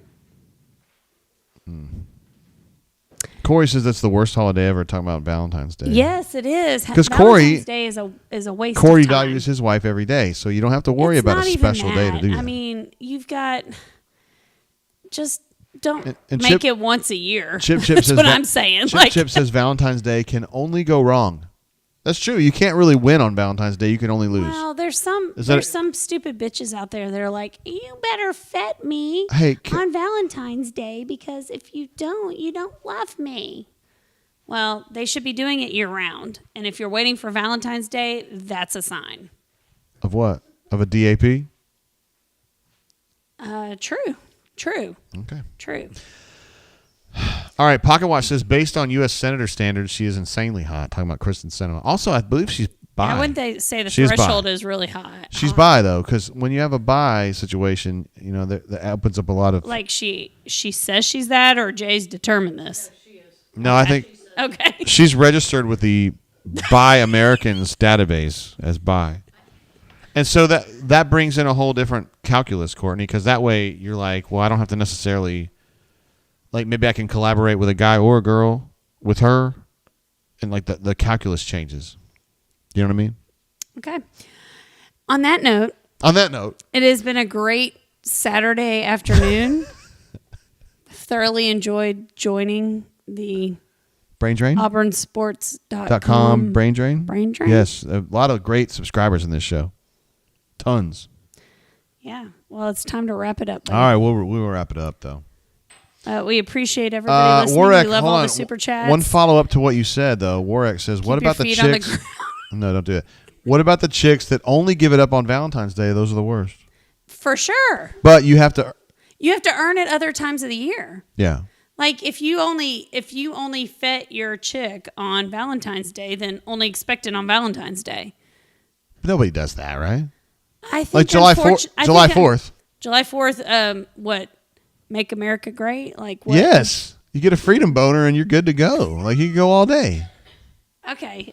Corey says that's the worst holiday ever. Talking about Valentine's Day. Yes, it is. 'Cause Valentine's Day is a waste. Corey of time. values his wife every day, so you don't have to worry It's about a not even special day to that. do that. I mean, you've got just don't And make Chip- it once a year. Chip That's says what I'm saying. Chip says Valentine's Day can only go wrong. That's true. You can't really win on Valentine's Day. You can only lose. Well, there's some Is that some stupid bitches out there that are like, you better fet me Hey, on Valentine's Day because if you don't love me. Well, they should be doing it year round. And if you're waiting for Valentine's Day, that's a sign. Of what? Of a DAP? True. Okay. All right. Pocket Watch says, based on U.S. Senator standards, she is insanely hot. Talking about Kristen Sinema. Also, I believe she's bi. I wouldn't they say the She's bi. threshold is really high. She's bi, though, because when you have a bi situation, you know, that opens up a lot of... Like she says she's that, or Jay's determined this? No, I think Okay. she's registered with the Bi Americans database as bi. And so that brings in a whole different calculus, Courtney, because that way you're like, well, I don't have to necessarily... Like, maybe I can collaborate with a guy or a girl with her, and, like, the calculus changes. You know what I mean? Okay. On that note, it has been a great Saturday afternoon. Thoroughly enjoyed joining the Brain Drain? auburnsports.com Brain Drain? Brain Drain? Yes. A lot of great subscribers in this show. Tons. Yeah. Well, it's time to wrap it up. All right. We will wrap it up, though. We appreciate everybody listening. Warwick, We love hold all on. the super chats. One follow-up to what you said, though. Warwick says, what Keep your about the feet on the chicks? No, don't do it. What about the chicks that only give it up on Valentine's Day? Those are the worst. For sure. But you have to... You have to earn it other times of the year. Yeah. Like if you only fet your chick on Valentine's Day, then only expect it on Valentine's Day. Nobody does that, right? I think Like July 4th. July 4th. July 4th. What? Make America Great? Like what? Yes. You get a freedom boner and you're good to go. Like you can go all day. Okay.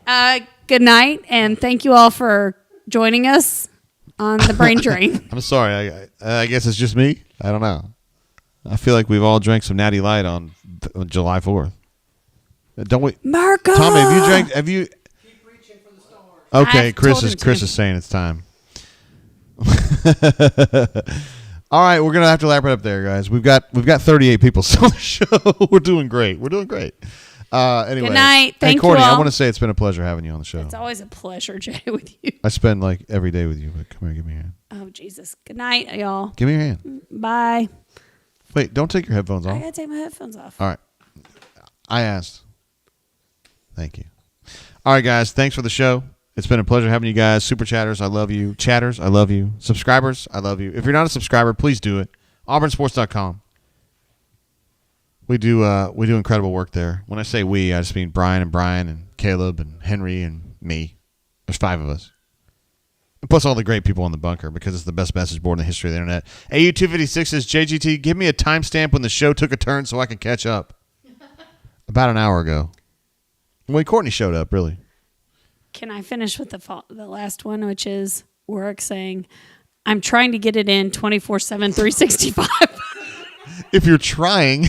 Good night, and thank you all for joining us on the Brain Drain. I'm sorry. I guess it's just me. I don't know. I feel like we've all drank some Natty Light on July 4th. Don't we? Marco! Tommy, have you... Keep reaching for the stars. Okay, I've Chris told him is to. saying it's time. All right, we're gonna have to wrap it up there, guys. We've got 38 people still on the show. We're doing great. Anyway, Good night. Thank hey, you Courtney, I all. want to say it's been a pleasure having you on the show. It's always a pleasure, Jay, with you. I spend like every day with you, but come here, give me your hand. Oh, Jesus. Good night, y'all. Give me your hand. Bye. Wait, don't take your headphones I off. gotta take my headphones off. All right. I asked. Thank you. All right, guys. Thanks for the show. It's been a pleasure having you guys. Super chatters, I love you. Chatters, I love you. Subscribers, I love you. If you're not a subscriber, please do it. auburnsports.com. We do incredible work there. When I say we, I just mean Brian and Caleb and Henry and me. There's 5 of us. Plus all the great people in the bunker because it's the best message board in the history of the internet. AU256 says, JGT, give me a timestamp when the show took a turn so I can catch up. About an hour ago. When Courtney showed up, really. Can I finish with the last one, which is Warwick saying, I'm trying to get it in 24/7, 365. If you're trying.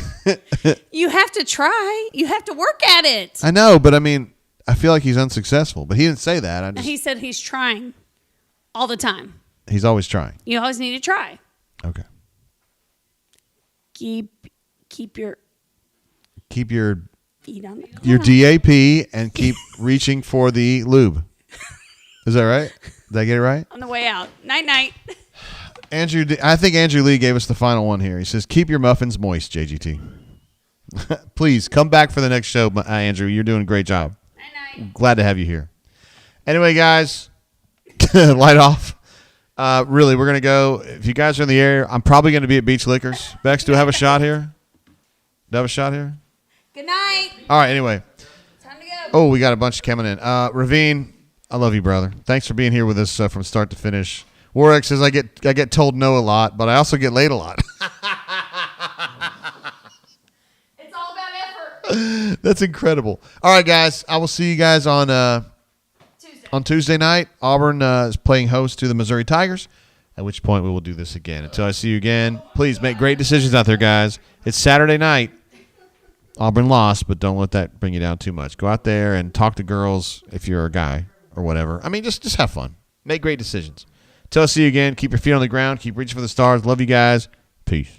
You have to try. You have to work at it. I know, but I mean, I feel like he's unsuccessful. But he didn't say that. He said he's trying all the time. He's always trying. You always need to try. Okay. Keep your feet on the ground. your DAP and keep reaching for the lube. Is that right? Did I get it right? On the way out. Night, night. I think Andrew Lee gave us the final one here. He says, keep your muffins moist, JGT. Please come back for the next show, Andrew. You're doing a great job. Night, night. Glad to have you here. Anyway, guys, light off. Really, we're going to go. If you guys are in the area, I'm probably going to be at Beach Liquors. Bex, do I have a shot here? Do I have a shot here? Good night. All right, anyway. Time to go. Oh, we got a bunch coming in. Ravine, I love you, brother. Thanks for being here with us from start to finish. Warwick says, I get told no a lot, but I also get laid a lot. It's all about effort. That's incredible. All right, guys. I will see you guys on Tuesday night. Auburn is playing host to the Missouri Tigers, at which point we will do this again. Until I see you again, please make great decisions out there, guys. It's Saturday night. Auburn lost, but don't let that bring you down too much. Go out there and talk to girls if you're a guy or whatever. I mean, just have fun. Make great decisions. Until I see you again, keep your feet on the ground. Keep reaching for the stars. Love you guys. Peace.